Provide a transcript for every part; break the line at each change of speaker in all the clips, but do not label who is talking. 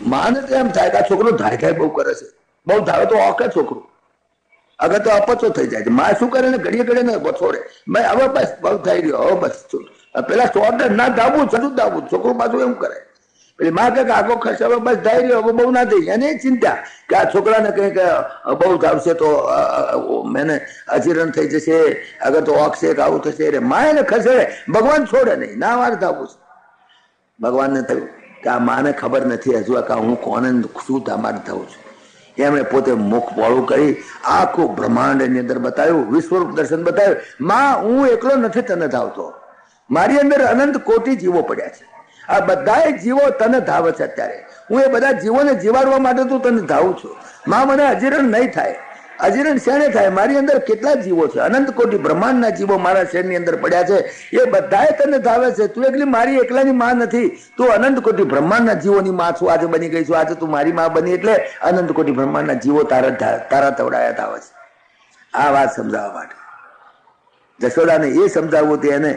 માને તો એમ થાય કે આ છોકરો ધાય થાય બહુ કરે છે, બહુ ધાવે તો ઓકે છોકરું, અગર તો અપચો થઈ જાય છે. માં શું કરે ને ઘડીએ ઘડીએ ને છોડે, ભાઈ હવે બસ બહુ થઈ ગયો, હવે બસ પેલા છોડને ના ધાવવું છતું ધાવવું, છોકરું પાછું એમ કરે. પેલી માં કે આગો ખર્ચ હવે બસ થઈ ગયો, હવે બહુ ના થઈ, એને ચિંતા કે આ છોકરાને કઈ કે બહુ ધાવશે તો એને અજીરણ થઈ જશે, અગર તો ઓકશે કે આવું થશે. એટલે માં એને ખસેડે, ભગવાન છોડે નહીં, ના વાર ધાવવું છે. ભગવાનને થયું કે આ માને ખબર નથી હજુ કે હું કોને શું તમારે થવું છું. એમણે પોતે મુખ પોળું કરી આખું બ્રહ્માંડ એની અંદર બતાવ્યું, વિશ્વરૂપ દર્શન બતાવ્યું. માં હું એકલો નથી તને ધાવતો, મારી અંદર અનંત કોટી જીવો પડ્યા છે, આ બધા જીવો તને ધાવે છે. અત્યારે હું એ બધા જીવોને જીવાડવા માટે તું તને ધાવું છું. માં મને અજીરણ નહીં થાય, અજીરણ શેને થાય? મારી અંદર કેટલા જીવો છે, અનંત કોટી બ્રહ્માંડના જીવો મારા શરીરની અંદર પડ્યા છે, એ બધાએ તને ધાવે છે. તું એકલી મારી એકલાની માં નથી, તું અનંત કોટી બ્રહ્માંડના જીવોની માં છું. આજે બની ગઈ છું, આજે તું મારી માં બની, એટલે અનંત કોટી બ્રહ્માંડના જીવો તારા તવડાયા ધાવે છે. આ વાત સમજાવવા માટે જશોદાને એ સમજાવવું હતું એને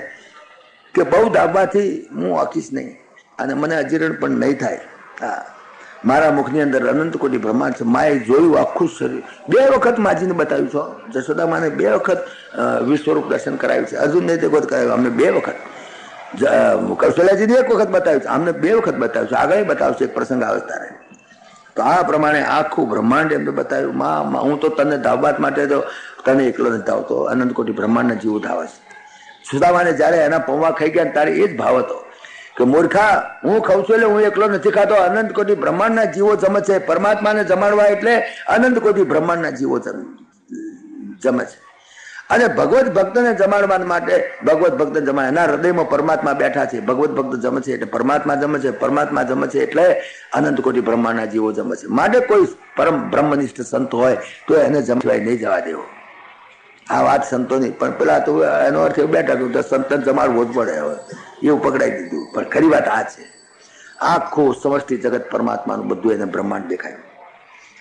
કે બહુ ધાવવાથી હું આખીશ નહીં અને મને અજીરણ પણ નહીં થાય. હા, મારા મુખની અંદર અનંત કોટી બ્રહ્માંડ છે. માએ જોયું આખું શરીર, 2 વખત માજીને બતાવ્યું છો. જશોદા માને 2 વખત વિશ્વરૂપ દર્શન કરાવ્યું છે, અર્જુન ને 1 વખત કરાવ્યું, અમને 2 વખત. કૌશલ્યાજીને 1 વખત બતાવ્યું છે, અમને 2 વખત બતાવ્યું છે. આગળ બતાવશે એક પ્રસંગ આવે ત્યારે. તો આ પ્રમાણે આખું બ્રહ્માંડ એમને બતાવ્યું. માં હું તો તને ધાવવા માટે તો તને એકલો નથી ધાવતો, અનંત કોટી બ્રહ્માંડના જીવો ધાવે છે. સુદામાને જયારે એના પૌવા ખાઈ ગયા ત્યારે એ જ ભાવ હતો કે મૂર્ખા, હું ખાઉં છું એટલે હું એકલો નથી ખાતો, અનંત કોટી બ્રહ્માંડના જીવો જમે છે. પરમાત્માને જમાડવા એટલે અનંત કોટી બ્રહ્માંડના જીવો જમે છે. અને ભગવત ભક્તને જમાડવા માટે ભગવત ભક્ત જમાડે, એના હૃદયમાં પરમાત્મા બેઠા છે. ભગવત ભક્ત જમે છે એટલે પરમાત્મા જમે છે, પરમાત્મા જમે છે એટલે અનંત કોટી બ્રહ્માંડના જીવો જમે છે. માટે કોઈ પરમ બ્રહ્મનિષ્ઠ સંત હોય તો એને જમવાય નહીં જવા દેવો. આ વાત સંતોની, પણ પેલા તો એનો અર્થ એવું બેઠા કે સંતન જમાડવો જ પડે, હવે એવું પકડાઈ દીધું. પણ ખરી વાત આ છે, આખું સમષ્ટિ જગત પરમાત્માનું બધું એને બ્રહ્માંડ દેખાયું.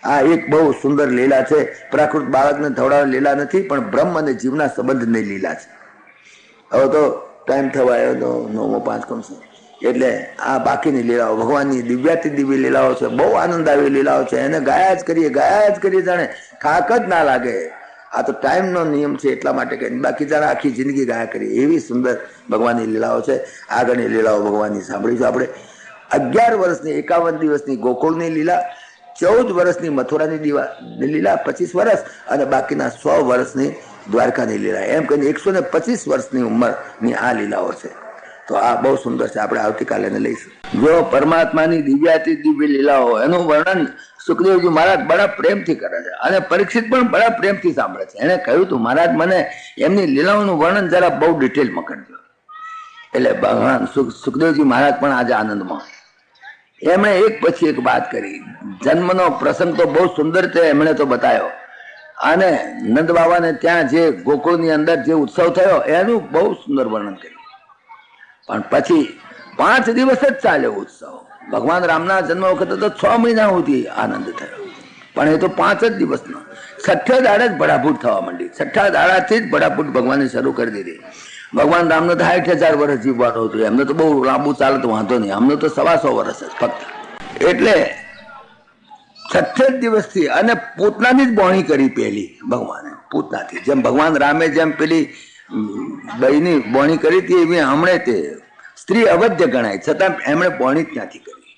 આ એક બહુ સુંદર લીલા છે. પ્રાકૃત બાળકને ધવડાવ લીલા નથી, પણ બ્રહ્મ અને જીવના સંબંધની લીલા છે. હવે તો ટાઈમ થવા આવ્યો તો 9:05 કમશે, એટલે આ બાકીની લીલાઓ ભગવાનની દિવ્યાતિ દિવ્ય લીલાઓ છે, બહુ આનંદ આવી લીલાઓ છે. એને ગાયા જ કરીએ જાણે થાક જ ના લાગે. આ તો ટાઈમનો નિયમ છે એટલા માટે કે બાકી જાણે આખી જિંદગી ગાયા કરીએ, એવી સુંદર ભગવાનની લીલાઓ છે. આગળની લીલાઓ ભગવાનની સાંભળીશું આપણે. 11 વર્ષની 51 દિવસની ગોકુળની લીલા, 14 વર્ષની મથુરાની લીલા, 25 વર્ષ અને બાકીના 100 વર્ષની દ્વારકાની લીલા, એમ કહીને 125 વર્ષની ઉંમરની આ લીલાઓ છે. તો આ બહુ સુંદર છે, આપણે આવતીકાલે એને લઈશું. જો પરમાત્માની દિવ્યાતિ દિવ્ય લીલાઓ, એનું વર્ણન સુખદેવજી મહારાજ બડા પ્રેમથી કરે છે અને પરીક્ષિત પણ બડા પ્રેમથી સાંભળે છે. એને કહ્યું હતું, મહારાજ મને એમની લીલાઓનું વર્ણન જરા બહુ ડિટેલમાં કરજો. એટલે ભગવાન સુખદેવજી મહારાજ પણ આજે આનંદમાં. એમણે એક પછી એક વાત કરી. જન્મનો પ્રસંગ તો બહુ સુંદર છે, એમણે તો બતાવ્યો. અને નંદ બાબાને ત્યાં જે ગોકુળની અંદર જે ઉત્સવ થયો એનું બહુ સુંદર વર્ણન કર્યું. પણ પછી 5 દિવસ જ ચાલ્યો ઉત્સવ. ભગવાન રામના જન્મ વખતે તો 6 મહિના સુધી આનંદ થયો, પણ એ તો 5 જ દિવસનો. 6ઠે દાડે જ ભડાફૂટ થવા માંડી. 6ઠા દાડાથી જ ભડાફૂટ ભગવાને શરૂ કરી દીધી. ભગવાન રામને તો 60,000 વર્ષ જીવવાનું હતું, એમને તો બહુ લાંબુ ચાલે તો વાંધો નહીં, અમને તો 125 વર્ષ જ ફક્ત. એટલે 6ઠે દિવસથી અને પૂતનાની જ બોણી કરી પહેલી ભગવાને, પૂતનાથી. જેમ ભગવાન રામે જેમ પેલી બહેની બોણી કરી હતી એવી હમણે તે સ્ત્રી અવધ્ય ગણાય, છતાં એમણે બોણી જ ત્યાંથી કરી,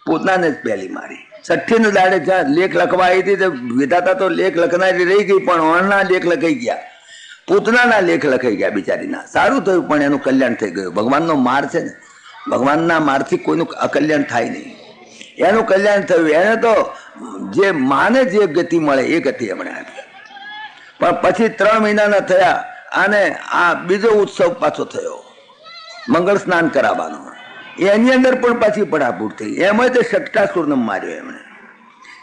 પૂતનાને જ પહેલી મારી. 6ઠી દાડે જ્યાં લેખ લખવા આવી હતી તો વિધાતા તો લેખ લખનારી રહી ગઈ, પણ ઓણના લેખ લખાઈ ગયા, પૂતનાના લેખ લખાઈ ગયા બિચારીના. સારું થયું, પણ એનું કલ્યાણ થઈ ગયું. ભગવાનનો માર છે ને, ભગવાનના મારથી કોઈનું અકલ્યાણ થાય નહીં, એનું કલ્યાણ થયું. એને તો જે માને જે ગતિ મળે એ ગતિ એમણે આપી. પણ પછી 3 મહિનાના થયા અને આ બીજો ઉત્સવ પાછો થયો, મંગળ સ્નાન કરાવવાનો. એની અંદર પણ પાછી પડાપૂટ થઈ. એમાં તો શક્ટાસુરને માર્યો એમણે.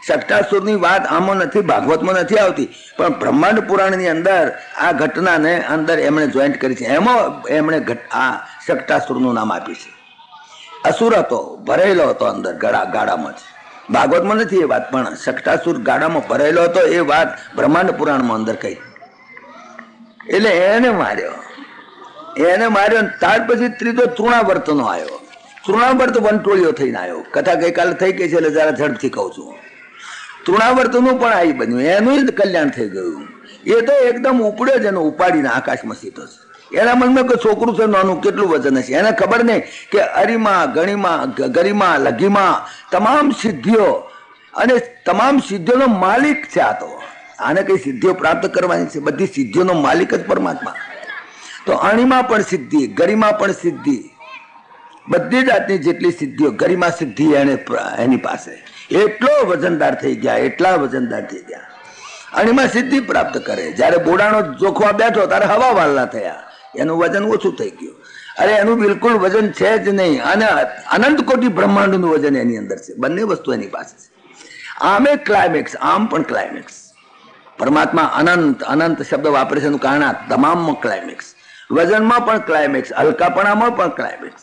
શક્ટાસુરની વાત આમાં નથી, ભાગવતમાં નથી આવતી, પણ બ્રહ્માંડ પુરાણની અંદર આ ઘટનાને અંદર એમણે જોઈન્ટ કરી છે. એમાં એમણે આ શક્ટાસુરનું નામ આપ્યું છે. અસુર હતો, ભરેલો હતો અંદર ગાડામાં જ. ભાગવતમાં નથી એ વાત, પણ શક્ટાસુર ગાડામાં ભરેલો હતો એ વાત બ્રહ્માંડ પુરાણમાં અંદર કહી. એટલે એને માર્યો. ત્યાર પછી ત્રીજો તૃણાવર્તનો આવ્યો. તૃણાવર્ત વંટોળિયો થઈને આવ્યો. કથા ગઈકાલે થઈ ગઈ છે એટલે જરા ઝડપથી કહું છું. તૃણાવર્તનું પણ આ બન્યું, એનું કલ્યાણ થઈ ગયું. એ તો એકદમ ઉપડ્યો જ, એનો ઉપાડીને આકાશમાં સીધો છે. એના મનમાં કોઈ છોકરું છે નાનું, કેટલું વજન હશે એને ખબર નહીં કે અરીમાં, ગણીમાં, ગરિમા, લઘીમાં તમામ સિદ્ધિઓ અને તમામ સિદ્ધિઓનો માલિક છે. આ તો આને કઈ સિદ્ધિઓ પ્રાપ્ત કરવાની છે, બધી સિદ્ધિઓનો માલિક જ પરમાત્મા. તો અણીમાં પણ સિદ્ધિ, ગરિમા પણ સિદ્ધિ, બધી જાતની જેટલી સિદ્ધિઓ, ગરિમા સિદ્ધિ એની પાસે. એટલો વજનદાર થઈ ગયા, એટલા વજનદાર થઈ ગયા. અણીમાં સિદ્ધિ પ્રાપ્ત કરે. જયારે બોડાનો જોખવા બેઠો ત્યારે હવા વાલના થયા, એનું વજન ઓછું થઈ ગયું. અરે એનું બિલકુલ વજન છે જ નહીં. અને અનંત કોટી બ્રહ્માંડનું વજન એની અંદર છે. બંને વસ્તુ એની પાસે છે. આમે ક્લાઇમેક્સ, આમ પણ ક્લાઇમેક્સ. પરમાત્મા અનંત, અનંત શબ્દ વાપરે છે એનું કારણ તમામમાં ક્લાઇમેક્સ. વજનમાં પણ ક્લાઇમેક્સ, હલકાપણામાં પણ ક્લાઇમેક્સ.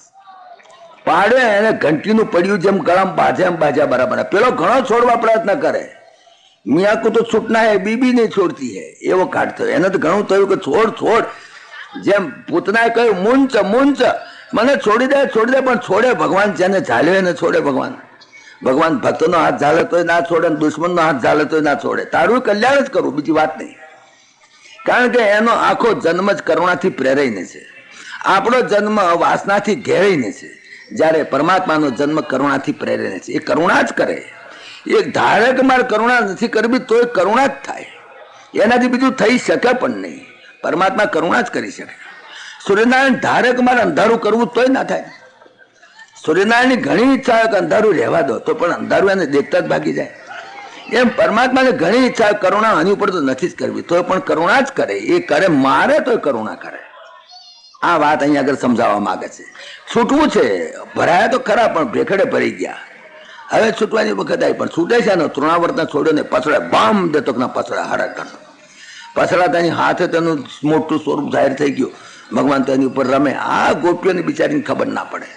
પાડે એને ઘંટીનું પડ્યું જેમ ગળામાં બાજે એમ બાજા બરાબર. પેલો ઘણો છોડવા પ્રયત્ન કરે, મિયા કો તો છૂટના હે, બીબી નહીં છોડતી હે, એવો કાઢ થયો. એને તો ઘણું થયું કે છોડ છોડ, જેમ પૂતનાએ કહ્યું મુંચ મુંચ, મને છોડી દે છોડી દે, પણ છોડે ભગવાન. જેને ઝાલ્યો એને છોડે ભગવાન. ભગવાન ભક્તનો હાથ ઝાલે તોય ના છોડે, દુશ્મનનો હાથ ઝાલે તોય ના છોડે. તારું કલ્યાણ જ કરવું, બીજી વાત નહીં. કારણ કે એનો આખો જન્મ જ કરુણાથી પ્રેરાઈને છે. આપણો જન્મ વાસનાથી ઘેરાઈને છે, જ્યારે પરમાત્માનો જન્મ કરુણાથી પ્રેરાઈને છે. એ કરુણા જ કરે. એ ધારે કે મારે કરુણા નથી કરવી તોય કરુણા જ થાય. એનાથી બીજું થઈ શકે પણ નહીં. પરમાત્મા કરુણા જ કરી શકે. સૂર્યનારાયણ ધારે કે મારે અંધારું કરવું તોય ના થાય. સૂર્યનારાયણની ઘણી ઈચ્છા હોય કે અંધારું રહેવા દો, તો પણ અંધારું એને દેખતા જ ભાગી જાય. એમ પરમાત્માને ઘણી ઈચ્છા કરુણા આની ઉપર તો નથી જ કરવી, તો પણ કરુણા જ કરે. એ કરે મારે તો કરુણા કરે. આ વાત અહીંયા આગળ સમજાવવા માંગે છે. છૂટવું છે, ભરાયા તો ખરા પણ ભેખડે ભરી ગયા. હવે છૂટવાની વખત આવી, પણ છૂટે છે ને તૃણાવર્તને છોડ્યો ને પછડા બામ દેતો ના પછડા હારા કરતો. પછડા તેની હાથે તેનું મોટું સ્વરૂપ જાહેર થઈ ગયું. ભગવાન તેની ઉપર રમે. આ ગોપીઓની બિચારીને ખબર ના પડે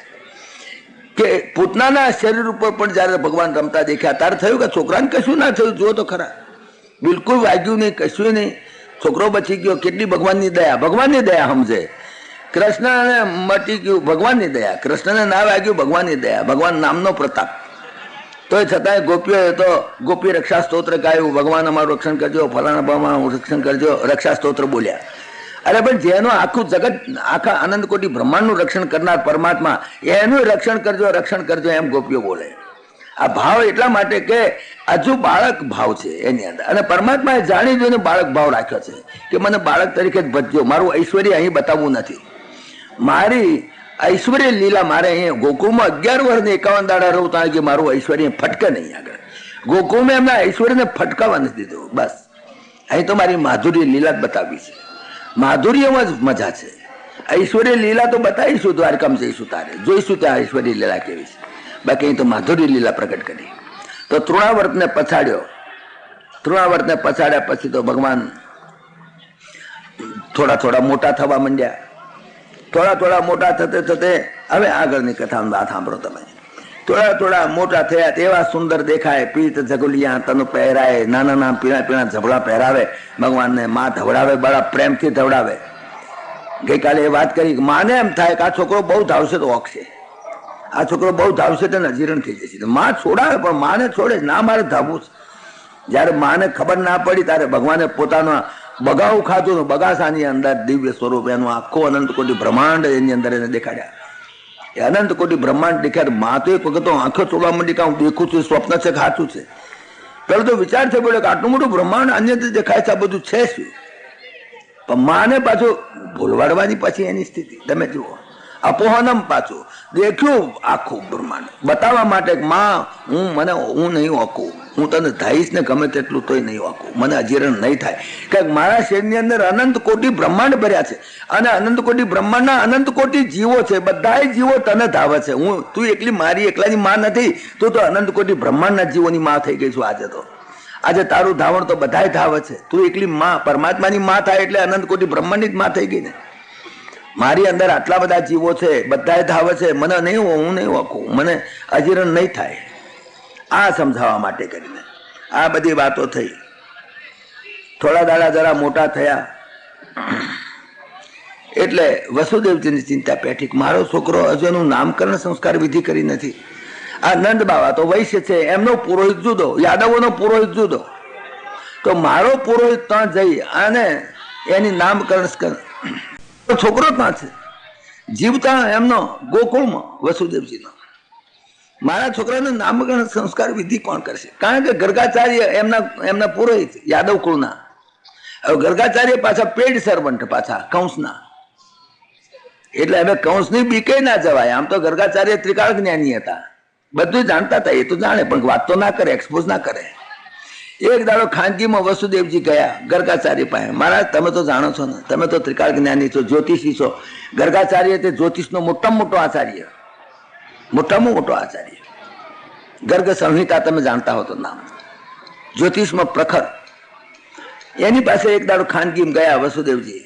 કે પૂતનાના શરીર ઉપર પણ જયારે ભગવાન રમતા દેખ્યા ત્યારે થયું કે છોકરાને કશું ના થયું. જુઓ તો ખરા, બિલકુલ વાગ્યું નહીં, કશું નહીં. છોકરો બચી ગયો. કેટલી ભગવાનની દયા, ભગવાનની દયા સમજે. કૃષ્ણને મટી ગયું, ભગવાનની દયા. કૃષ્ણને ના વાગ્યું, ભગવાનની દયા. ભગવાન નામનો પ્રતાપ. તો છતાંય ગોપીઓએ તો ગોપી રક્ષા સ્તોત્ર ગાયું. ભગવાન અમારું રક્ષણ કરજો, ફલાણા ભગવાન રક્ષણ કરજો, રક્ષા સ્તોત્ર બોલ્યા. અરે પણ જેનું આખું જગત, આખા આનંદ કોટી બ્રહ્માંડનું રક્ષણ કરનાર પરમાત્મા, એનું રક્ષણ કરજો, રક્ષણ કરજો એમ ગોપીઓ બોલે. આ ભાવ એટલા માટે કે હજુ બાળક ભાવ છે એની અંદર. અને પરમાત્માએ જાણી જોઈને બાળક ભાવ રાખ્યો છે કે મને બાળક તરીકે જ ભજજો. મારું ઐશ્વર્ય અહીં બતાવવું નથી. મારી ઐશ્વર્ય લીલા મારે અહીંયા ગોકુળમાં 11 વર્ષ ને 51 દાડા રહું ત્યાં કે મારું ઐશ્વર્ય ફટકે નહીં. આગળ ગોકુળમાં એમના ઐશ્વર્યને ફટકાવા નથી દીધું. બસ અહીં તો મારી માધુર્ય લીલા જ બતાવી છે. માધુર્યમાં જ મજા છે. ઐશ્વર્ય લીલા તો બતાવીશું, દ્વારકામાં જઈશું તારે જોઈશું ત્યાં ઐશ્વર્ય લીલા કેવી છે. બાકી અહીં તો માધુર્ય લીલા પ્રગટ કરી. તો તૃણાવર્તને પછાડ્યો. તૃણાવર્તને પછાડ્યા પછી તો ભગવાન થોડા થોડા મોટા થવા માંડ્યા. થોડા થોડા મોટા થતે થતે હવે આગળની કથામાં વાત સાંભળો તમે. થોડા થોડા મોટા થયા તેવા સુંદર દેખાય. પીત જગુલિયા તન પહેરાય, નાના નાના પીણા પીણા ઝબડા પહેરાવે. ભગવાનને માં ધવડાવે, બડા પ્રેમથી ધવડાવે. ગઈકાલે એ વાત કરી, માને એમ થાય કે આ છોકરો બહુ ધાવશે તો ઓકશે, આ છોકરો બહુ ધાવશે તો અજીરણ થઈ જશે. માં છોડાવે પણ માને છોડે ના, મારે ધાવવું છે. જયારે માને ખબર ના પડી ત્યારે ભગવાને પોતાના બગાવું ખાધું. બગાસાની અંદર દિવ્ય સ્વરૂપ એનું આખો અનંત કોટી બ્રહ્માંડ એની અંદર એને દેખાડ્યા. એ અનંત કોટી બ્રહ્માંડ દેખાડ. માં તો એક વખત આંખો ચોળવા માંડી કે હું દેખું છું, સ્વપ્ન છે કે સાચું છે. પેલો તો વિચાર થઈ પડ્યો કે આટલું મોટું બ્રહ્માંડ અન્યથી દેખાય છે, આ બધું છે શું? પણ માને પાછું ભૂલવાડવાની પછી એની સ્થિતિ તમે જુઓ. અપોહનમ પાછું દેખ્યું આખું બ્રહ્માંડ બતાવવા માટે માં હું નહીં ઓકું, હું તને ધાઈશ ને ગમે તેટલું તોય નહીં ઓકું, મને અજીરણ નહીં થાય. કારણ મારા શરીરની અંદર અનંત કોટી બ્રહ્માંડ ભર્યા છે અને અનંત કોટી બ્રહ્માંડના અનંત કોટી જીવો છે. બધા જીવો તને ધાવે છે. તું એકલી મારી એકલાની માં નથી, તું તો અનંત કોટી બ્રહ્માંડના જીવોની માં થઈ ગઈ છું. આજે તારું ધાવણ તો બધાય ધાવે છે. તું એકલી માં પરમાત્માની માં થાય એટલે અનંત કોટી બ્રહ્માંડની જ માં થઈ ગઈ ને. મારી અંદર આટલા બધા જીવો છે, બધા ધાવે છે. મને નહીં, હું નહીં ઓકું, મને અજીરણ નહીં થાય. આ સમજાવવા માટે કરીને આ બધી વાતો થઈ. થોડા દાડા જરા મોટા થયા એટલે વસુદેવજીની ચિંતા પેઠી, મારો છોકરો હજુ એનું નામકરણ સંસ્કાર વિધિ કરી નથી. આ નંદ બાવા તો વૈશ્ય છે, એમનો પુરોહિત જુદો, યાદવોનો પુરોહિત જુદો, તો મારો પુરોહિત ત્યાં જઈ અને એની નામકરણ છોકરો ત્યાં છે જીવતા એમનો ગોકુળમાં વસુદેવજીનો, મારા છોકરાને નામકરણ સંસ્કાર વિધિ કોણ કરશે? કારણ કે ગર્ગાચાર્ય એમના પુરોહિત યાદવ કુળના. હવે ગર્ગાચાર્ય પાછા પેડ સર્વન્ટ પાછા કંસના, એટલે હવે કંસની બીકે ના જવાય. આમ તો ગર્ગાચાર્ય ત્રિકાળ જ્ઞાની હતા, બધું જાણતા હતા, એ તો જાણે પણ વાત તો ના કરે, એક્સપોઝ ના કરે. એક દાડો ખાનગીમાં વસુદેવજી ગયા ગર્ગાચાર્ય પાસે, મહારાજ તમે તો જાણો છો ને, તમે તો ત્રિકાળ જ્ઞાની છો, જ્યોતિષી છો. ગર્ગાચાર્ય તે જ્યોતિષનો મોટામાં મોટો આચાર્ય, મોટામાં મોટો આચાર્ય. ગર્ગ સંહિતા તમે જાણતા હો તો નામ, જ્યોતિષમાં પ્રખર. એની પાસે એક દાડો ખાનગીમાં ગયા વસુદેવજી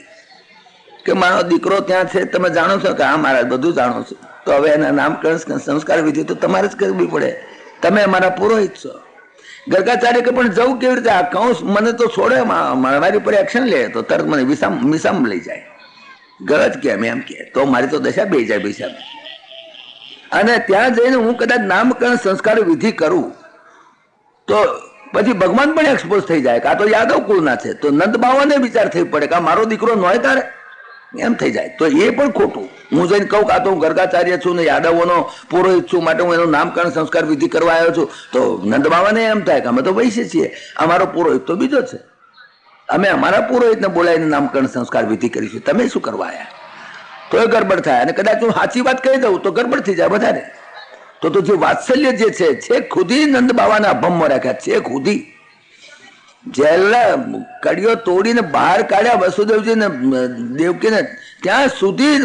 કે મારો દીકરો ત્યાં છે, તમે જાણો છો કે? હા મહારાજ બધું જાણો છો. તો હવે એના નામકરણ સંસ્કાર વિધિ તો તમારે જ કરવી પડે, તમે અમારા પુરોહિત છો. ગર્ગાચાર્ય કે પણ જવું કેવી રીતે? આ કંસ મને તો છોડે, મારી ઉપર એક્શન લે તો તરત મને મિસામ લઈ જાય. ગરજ કેમ એમ કે તો મારી તો દશા બે જાય પૈસા. અને ત્યાં જઈને હું કદાચ નામકરણ સંસ્કાર વિધિ કરું તો પછી ભગવાન પણ એક્સપોઝ થઈ જાય કે આ તો યાદવ કુળના છે. તો નંદ બાવાને વિચાર થઈ પડે કે મારો દીકરો નોય તારે એમ થઈ જાય, તો એ પણ ખોટું. હું જઈને કહું કે આ તો હું ગર્ગાચાર્ય છું ને યાદવોનો પુરોહિત છું, માટે હું એનું નામકરણ સંસ્કાર વિધિ કરવા આવ્યો છું, તો નંદ બાવાને એમ થાય કે અમે તો વૈશ્ય છીએ, અમારો પુરોહિત તો બીજો છે, અમે અમારા પુરોહિતને બોલાવીને નામકરણ સંસ્કાર વિધિ કરીશું, તમે શું કરવા આવ્યા? તો એ ગડબડ થાય. અને કદાચ હું સાચી વાત કહી દઉં તો ગડબડ થઈ જાય વધારે. તો જે વાત્સલ્ય જે છે ખુદી નંદ બાવાના અભમમાં રાખ્યા છે, ખુદી જેલા કડીઓ તોડીને બહાર કાઢ્યા વસુદેવજી ને દેવકીને, ત્યાં સુધી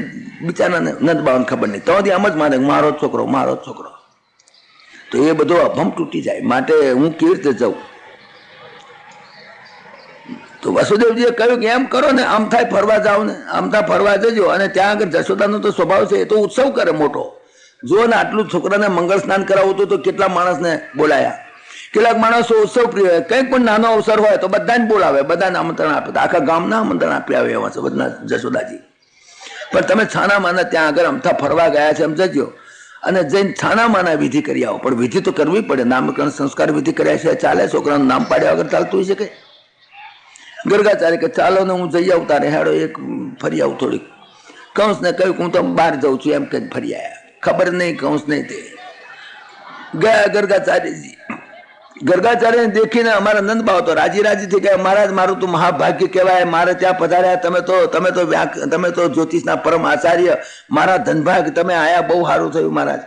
બિચારાને નંદ બાવાને ખબર નહીં. તો આમ જ માને મારો છોકરો, મારો છોકરો. તો એ બધો અભમ તૂટી જાય. માટે હું કેવી રીતે જાઉં? તો વસુદેવજીએ કહ્યું કે એમ કરો ને, આમ થાય ફરવા જાઓ ને, આમ થાય ફરવા જજો. અને ત્યાં આગળ જશોદાનો તો સ્વભાવ છે, એ તો ઉત્સવ કરે મોટો. જો ને આટલું છોકરાને મંગળ સ્નાન કરાવવું હતું તો કેટલા માણસને બોલાયા. કેટલાક માણસો ઉત્સવ પ્રિય હોય, કંઈક પણ નાનો અવસર હોય તો બધાને બોલાવે, બધાને આમંત્રણ આપે, આખા ગામના આમંત્રણ આપી આવે એવા છે બધા જશોદાજી. પણ તમે છાનામાના ત્યાં આગળ અમથા ફરવા ગયા છે એમ જજો, અને જઈને છાનામાના વિધિ કરી આવો. પણ વિધિ તો કરવી પડે, નામકરણ સંસ્કાર વિધિ કર્યા છે ચાલે? છોકરાનું નામ પાડ્યા વગર ચાલતું હોય છે કે? ગર્ગાચાર્ય કે ચાલો ને હું જઈ આવું, તારે હેડો એક ફરી આવું થોડીક. કંસને કહ્યું હું તો બહાર જાઉં છું એમ કે ફરી આવ્યા. ખબર નહીં કંસ નહીં તે ગયા ગર્ગાચાર્યજી. ગર્ગાચાર્યને દેખીને અમારા નંદ બાવા તો રાજી થઈ ગયા, મહારાજ મારું તો મહાભાગ્ય કહેવાય, મારે ત્યાં પધાર્યા, તમે તો જ્યોતિષના પરમ આચાર્ય, મારા ધનભાગ, તમે આયા, બહુ સારું થયું મહારાજ,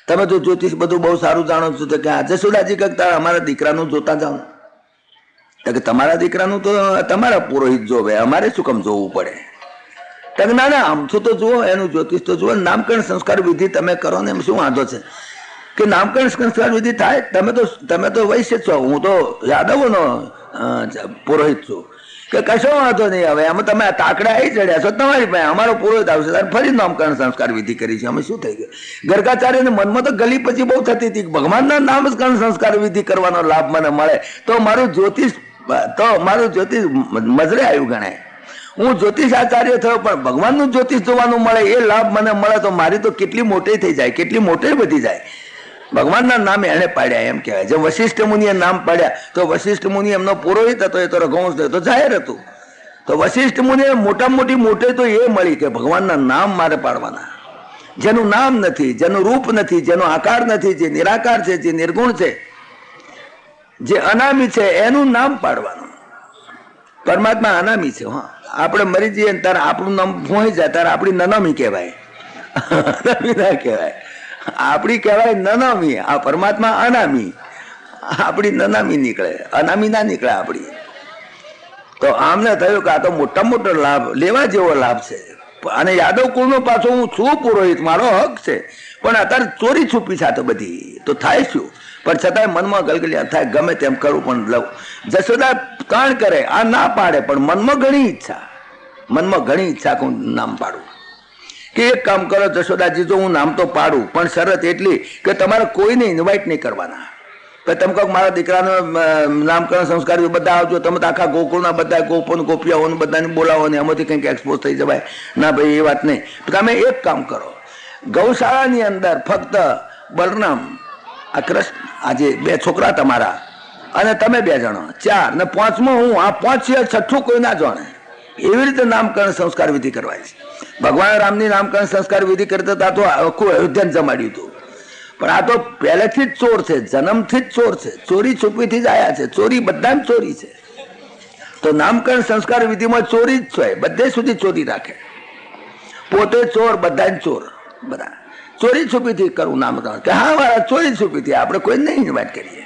તમે તો જ્યોતિષ બધું બહુ સારું જાણો છો. તો કે જશોદાજી કહતા અમારા દીકરાનું જોતા જાઓ. કે તમારા દીકરાનું તો તમારા પુરોહિત જોવે, અમારે શું કામ જોવું પડે? કે ના ના આમથું તો જુઓ, એનું જ્યોતિષ તો જુઓ, નામકરણ સંસ્કાર વિધિ તમે કરો ને એમ શું વાંધો છે? કે નામકરણ સંસ્કાર વિધિ થાય, તમે તો વૈશ્ય છો, હું તો યાદવોનો પુરોહિત છું. કે કશો વાંધો નહીં, હવે આમાં તમે તાકડા આવી ચડ્યા છો તમારી પાસે, અમારો પુરોહિત આવશે ત્યારે ફરી નામકરણ સંસ્કાર વિધિ કરી છે, અમે શું થઈ ગયું? ગર્ગાચાર્યને મનમાં તો ગલી પછી બહુ થતી હતી, ભગવાનના નામકરણ સંસ્કાર વિધિ કરવાનો લાભ મને મળે તો મારું જ્યોતિષ મજરે આવ્યું ગણાય. હું જ્યોતિષ આચાર્ય થયો પણ ભગવાનનું જ્યોતિષ જોવાનું મળે એ લાભ મને મળે તો મારી તો કેટલી મોટી થઈ જાય, કેટલી મોટી વધી જાય. ભગવાનના નામે એને પાડ્યા એમ કહેવાય. જે વશિષ્ઠ મુનિએ નામ પાડ્યા તો વશિષ્ઠ મુનિ એમનો પુરોહિત હતો, એ તો રઘુવંશ તો જાહેર હતું. તો વશિષ્ઠ મુનિએ મોટી મોટી તો એ મળી કે ભગવાનના નામ મારે પાડવાના. જેનું નામ નથી, જેનું રૂપ નથી, જેનો આકાર નથી, જે નિરાકાર છે, જે નિર્ગુણ છે, જે અનામી છે, એનું નામ પાડવાનું. પરમાત્મા અનામી છે. હા, આપણે મરી જઈએ ત્યારે આપણું નામ ભોઈ જાય ત્યારે આપણી નનામી કહેવાય, અનામી ના કહેવાય. આપણી કહેવાય નનામી, આ પરમાત્મા અનામી, આપણી નનામી નીકળે, અનામી ના નીકળે આપણી. તો આમને થયું કે આ તો મોટા મોટો લાભ લેવા જેવો લાભ છે. અને યાદવ કુળનો પાછો હું છું પુરોહિત, મારો હક છે, પણ અત્યારે ચોરી છુપી છે તો બધી, તો થાય શું? પણ છતાંય મનમાં ગલગલિયા થાય, ગમે તેમ કરું પણ લઉં. જશોદા તાણ કરે, આ ના પાડે, પણ મનમાં ઘણી ઈચ્છા કે હું નામ પાડું. કે એક કામ કરો જશોદાજી, જો હું નામ તો પાડું પણ શરત એટલી કે તમારે કોઈને ઇન્વાઇટ નહીં કરવાના. તમે કહો મારા દીકરાનું નામકરણ સંસ્કાર બધા આવજો, તમે તો આખા ગોકુળના બધા ગોપોને ગોપિયાઓને બધાને બોલાવો ને એમાંથી કંઈક એક્સપોઝ થઈ જવાય. ના ભાઈ, એ વાત નહીં. તમે એક કામ કરો, ગૌશાળાની અંદર ફક્ત બલરામ, આ કૃષ્ણ, આજે 2 છોકરા તમારા, અને તમે 2 જણા, 4 ને 5મો હું, આ 5 સિવાય 6ઠું કોઈ ના જાણે. એવી રીતે નામકરણ સંસ્કાર વિધિ કરવાય છે. ભગવાન રામની નામકરણ સંસ્કાર વિધિ કરતા હતા તો આખું અયોધ્યા જમાડ્યું હતું. પણ આ તો પહેલેથી જ ચોર છે, જન્મથી જ ચોર છે, ચોરી છુપીથી જ આયા છે. ચોરી બધા ચોરી છે. તો નામકરણ સંસ્કાર વિધિમાં ચોરી જ છે, બધે સુધી ચોરી રાખે. પોતે ચોર, બધા ચોર, બધા ચોરી છુપીથી કરવું નામકરણ. કે હા મારા ચોરી છુપીથી, આપણે કોઈ નહીં વાત કરીએ.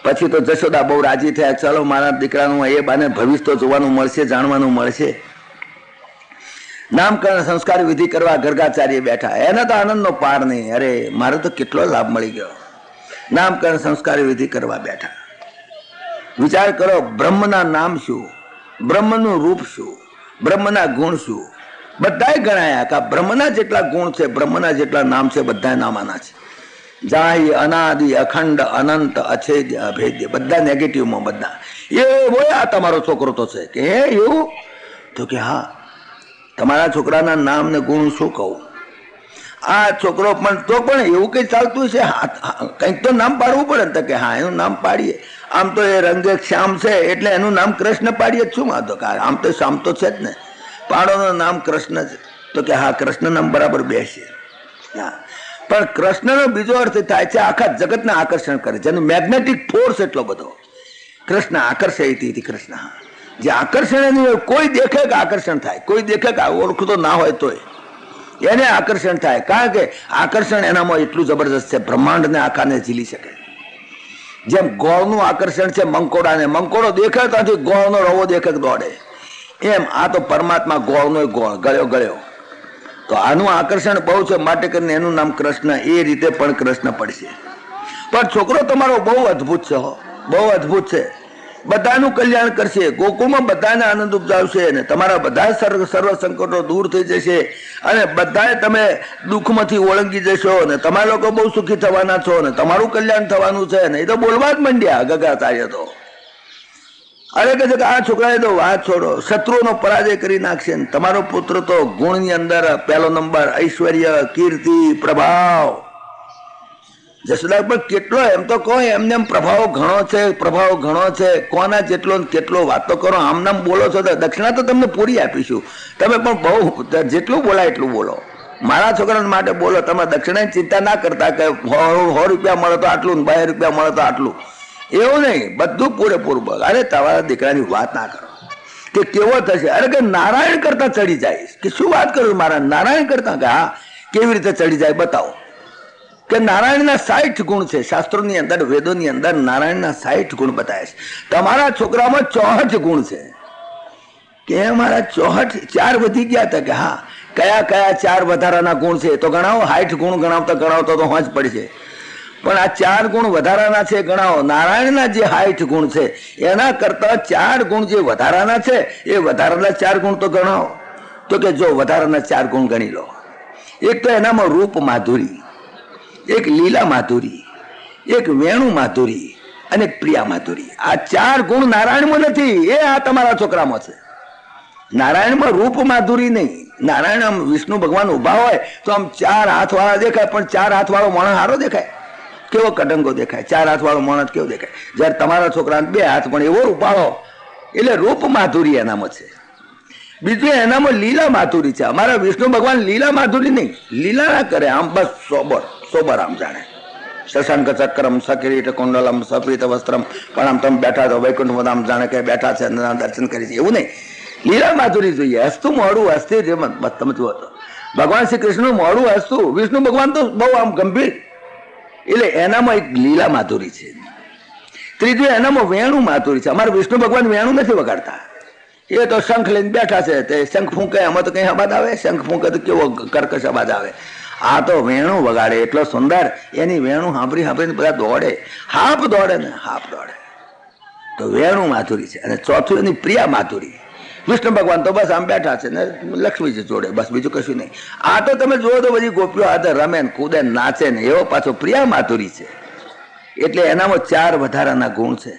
પછી તો જશોદા બહુ રાજી થયા, ચાલો મારા દીકરાનું એ બાને ભવિષ્ય તો જોવાનું મળશે, જાણવાનું મળશે. નામકરણ સંસ્કાર વિધિ કરવા ગર્ગાચાર્ય બેઠા. એના તો આનંદનો પાર નહીં. અરે મારે તો કેટલો લાભ મળી ગયો. નામકરણ સંસ્કાર વિધિ કરવા બેઠા. વિચાર કરો, બ્રહ્મના નામ શું, બ્રહ્મનું રૂપ શું, બ્રહ્મના ગુણ શું, બધાય ગણાયા. કે બ્રહ્મના જેટલા ગુણ છે, બ્રહ્મના જેટલા નામ છે, બધા નામાના છે. જાહી, અનાદિ, અખંડ, અનંત, અછેદ્ય, અભેદ્ય, બધા નેગેટિવમાં બધા. એ બોલે આ તમારો છોકરો તો છે. કે હે એવું? તો કે હા, તમારા છોકરાના નામ ને ગુણ શું કહું? આ છોકરો પણ તો પણ એવું કઈ ચાલતું છે, કંઈક તો નામ પાડવું પડે ને. તો કે હા, એનું નામ પાડીએ. આમ તો એ રંગે શ્યામ છે એટલે એનું નામ કૃષ્ણ પાડીએ. શું વાંધો? આમ તો શ્યામ તો છે જ ને, પાડોનું નામ કૃષ્ણ છે. તો કે હા, કૃષ્ણ નામ બરાબર બેસે. હા, પણ કૃષ્ણનો બીજો અર્થ થાય છે આખા જગતને આકર્ષણ કરે, જેનો મેગ્નેટિક ફોર્સ એટલો બધો. કૃષ્ણ આકર્ષય હતી કૃષ્ણ, જે આકર્ષણ એની હોય. કોઈ દેખે કે આકર્ષણ થાય, કોઈ દેખે કે ઓળખતો ના હોય તોય એને આકર્ષણ થાય. કારણ કે આકર્ષણ એનામાં એટલું જબરજસ્ત છે, બ્રહ્માંડને આખાને ઝીલી શકે. જેમ ગોળનું આકર્ષણ છે મંકોડાને, મંકોડો દેખે ત્યાંથી ગોળનો રવો દેખે દોડે. એમ આ તો પરમાત્મા ગોળનો ગોળ, ગળ્યો ગળ્યો. તો આનું આકર્ષણ બહુ છે, માટે કરીને એનું નામ કૃષ્ણ. એ રીતે પણ કૃષ્ણ પડશે. પણ છોકરો તમારો બહુ અદભુત છે, બહુ અદભુત છે. બધાનું કલ્યાણ કરશે, ગોકુળમાં બધાને આનંદ ઉપજાવશે, અને તમારા બધા સર્વ સંકટો દૂર થઈ જશે, અને બધા તમે દુઃખમાંથી ઓળંગી જશો, ને તમારા લોકો બહુ સુખી થવાના છો, ને તમારું કલ્યાણ થવાનું છે. ને એ તો બોલવા જ માંડ્યા ગગાચાર્ય તો. અરે કહે છે કે આ છોકરાએ તો વાત છોડો, શત્રુઓનો પરાજય કરી નાખશે. ને તમારો પુત્ર તો ગુણની અંદર 1લો નંબર, ઐશ્વર્ય, કીર્તિ, પ્રભાવ. જશોદા પણ કેટલો, એમ તો કહો એમને એમ પ્રભાવ ઘણો છે, પ્રભાવ ઘણો છે. કોના જેટલો કેટલો વાતો કરો, આમ નામ બોલો છો તો દક્ષિણા તો તમને પૂરી આપીશું. તમે પણ બહુ જેટલું બોલાય એટલું બોલો. મારા છોકરા માટે બોલો. તમે દક્ષિણાની ચિંતા ના કરતા કે 100 રૂપિયા મળે તો આટલું, 2 રૂપિયા મળે તો આટલું, એવું નહીં. બધું પૂરેપૂરું બોલ. અરે તમારા દીકરાની વાત ના કરો કે કેવો થશે. અરે કે નારાયણ કરતા ચડી જાય. કે શું વાત કરું મારા નારાયણ કરતા? કે હા, કેવી રીતે ચડી જાય બતાવો. કે નારાયણના 60 ગુણ છે શાસ્ત્રોની અંદર, વેદોની અંદર નારાયણના 60 ગુણ બતાવે છે. તમારા છોકરામાં 64 ગુણ છે. કે મારા 4 વધી ગયા હતા. કે હા, કયા કયા 4 વધારાના ગુણ છે તો ગણાવો. 60 ગુણ ગણાવતા ગણાવતા તો હોંચ પડશે. પણ આ 4 ગુણ વધારાના છે ગણાવો. નારાયણના જે 60 ગુણ છે એના કરતા 4 ગુણ જે વધારાના છે એ વધારાના 4 ગુણ તો ગણાવો. તો કે જો વધારાના 4 ગુણ ગણી લો. એક તો એનામાં રૂપ માધુરી, એક લીલા માધુરી, એક વેણુ માધુરી, અને પ્રિયા માધુરી. આ 4 ગુણ નારાયણમાં નથી, એ આ તમારા છોકરામાં છે. નારાયણમાં રૂપ માધુરી નહીં. નારાયણ આમ વિષ્ણુ ભગવાન ઉભા હોય તો આમ 4 હાથ વાળા દેખાય, પણ 4 હાથ વાળો માણસ સારો દેખાય, કેવો કટંગો દેખાય. 4 હાથ વાળો માણસ કેવો દેખાય? જયારે તમારા છોકરાને 2 હાથ, પણ એવો રૂપાળો. એટલે રૂપ માધુરી એનામાં છે. બીજું એનામાં લીલા માધુરી છે. અમારા વિષ્ણુ ભગવાન લીલા માધુરી નહીં, લીલા ના કરે, આમ બસ સોબર આમ જાણે. શશાંક ચક્રમ સકિરીટ કુંડલમ સપ્રીત વસ્ત્રમ, પણ આમ તમે બેઠા છો વૈકુંઠમાં, આમ જાણે કે બેઠા છે, દર્શન કરી છે, એવું નહીં. લીલા માધુરી જોઈએ. હસતું મોડું, હસતી જેમ તમે જુઓ તો ભગવાન શ્રી કૃષ્ણ મોડું હસતું, વિષ્ણુ ભગવાન તો બહુ આમ ગંભીર. એટલે એનામાં એક લીલા માધુરી છે. ત્રીજું એનામાં વેણુ માધુરી છે. અમારે વિષ્ણુ ભગવાન વેણુ નથી વગાડતા, એ તો શંખ લઈને બેઠા છે. તે શંખ ફૂંકે એમાં તો કઈ અવાજ આવે? શંખ ફૂંકે તો કેવો કર્કશ અવાજ આવે. આ તો વેણુ વગાડે એટલો સુંદર. એની વેણુ સાંભળીને બધા દોડે, હાપ દોડે ને હાપ દોડે. તો વેણુ માધુરી છે. અને ચોથું એની પ્રિયા માધુરી. વિષ્ણુ ભગવાન તો બસ આમ બેઠા છે ને લક્ષ્મીજી જોડે, બસ બીજું કશું નહીં. આ તો તમે જુઓ તો બધી ગોપીઓ હાથે રમે ને કૂદે નાચે ને, એવો પાછો પ્રિયા માધુરી છે. એટલે એનામાં 4 વધારાના ગુણ છે.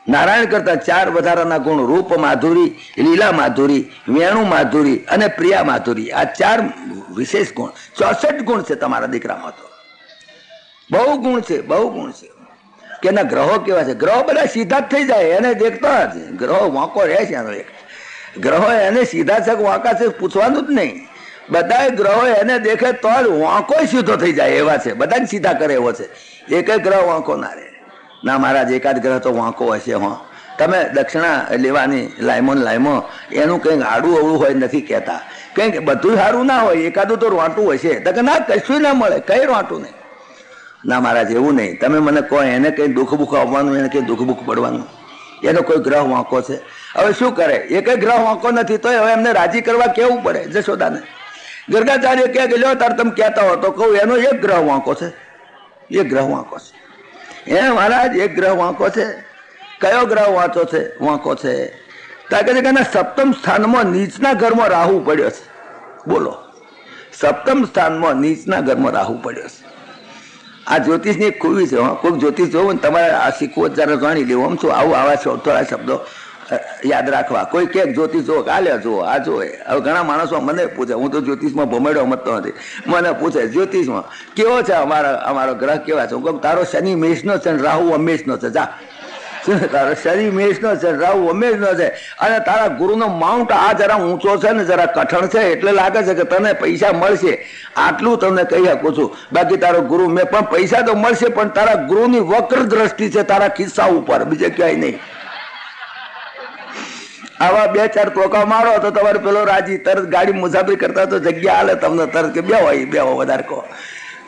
નારાયણ કરતા 4 વધારાના ગુણ: રૂપ માધુરી, લીલા માધુરી, વેણુ માધુરી અને પ્રિયા માધુરી. આ 4 વિશેષ ગુણ. 64 ગુણ છે તમારા દીકરામાં. તો બહુ ગુણ છે, બહુ ગુણ છે. કે એના ગ્રહો કેવા છે? ગ્રહો બધા સીધા જ થઈ જાય, એને દેખતા જ. ગ્રહો વાંકો રહે છે એનો એક. ગ્રહો એને સીધા છે કે વાંકા છે પૂછવાનું જ નહીં. બધા ગ્રહો એને દેખે તો જ વાંકો સીધો થઈ જાય એવા છે. બધાને સીધા કરે એવો છે. એક ગ્રહ વાંકો ના રહે. ના મહારાજ, એકાદ ગ્રહ તો વાંકો હશે. તમે દક્ષિણા લેવાની લાયમો એનું કંઈક આડું અવળું હોય નથી કહેતા. કંઈક બધું સારું ના હોય, એકાદું તો રોંટું હશે. તો કે ના, કશું ના મળે, કઈ રોંટું નહીં. ના મહારાજ, એવું નહીં. તમે મને કહો એને કંઈ દુઃખ બુખ આવવાનું, એને કંઈ દુઃખ બુખ પડવાનું, એનો કોઈ ગ્રહ વાંકો છે? હવે શું કરે? એક ગ્રહ વાંકો નથી તો હવે એમને રાજી કરવા કેવું પડે જશોદાને. ગર્ગાચાર્ય કહે કે લો તાર તમે કહેતા હો તો કહું, એનો એક ગ્રહ વાંકો છે. એક ગ્રહ વાંકો છે. મહારાજ, એક ગ્રહ વાંકો છે. કયો ગ્રહ વાંકો છે? કે સપ્તમ સ્થાનમાં નીચના ઘરમાં રાહુ પડ્યો છે. બોલો, સપ્તમ સ્થાનમાં નીચના ઘરમાં રાહુ પડ્યો છે. આ જ્યોતિષની એક ખૂબી છે. કોઈક જ્યોતિષ જોવું ને તમારે આ શીખવું જરા જાણી લેવું. આમ શું આવું આવા થોડા શબ્દો યાદ રાખવા. કોઈ કે જ્યોતિષ જો કાલે જુઓ, આ જોવે. હવે ઘણા માણસો મને પૂછે, હું તો જ્યોતિષમાં ભમેડો મતતો નથી, મને પૂછે જ્યોતિષમાં કેવો છે અમારો ગ્રહ કેવા છે? હું કહું તારો શનિ મેષનો છે ને રાહુ અમેષનો છે. જા, તારો શનિ મેષનો છે, રાહુ અમેષનો છે. અને તારા ગુરુનો માઉન્ટ આ જરા ઊંચો છે ને જરા કઠણ છે, એટલે લાગે છે કે તને પૈસા મળશે. આટલું તમને કહી શકું છું. બાકી તારો ગુરુ મેં પણ પૈસા તો મળશે, પણ તારા ગુરુની વક્ર દ્રષ્ટિ છે તારા ખિસ્સા ઉપર, બીજે ક્યાંય નહીં. આવા 2-4 ટોકા મારો તો તમારે પેલો રાજી, તરત ગાડી મુસાફરી કરતા તો જગ્યા હાલે તમને, તરત કે બે હોય વધારે કહો.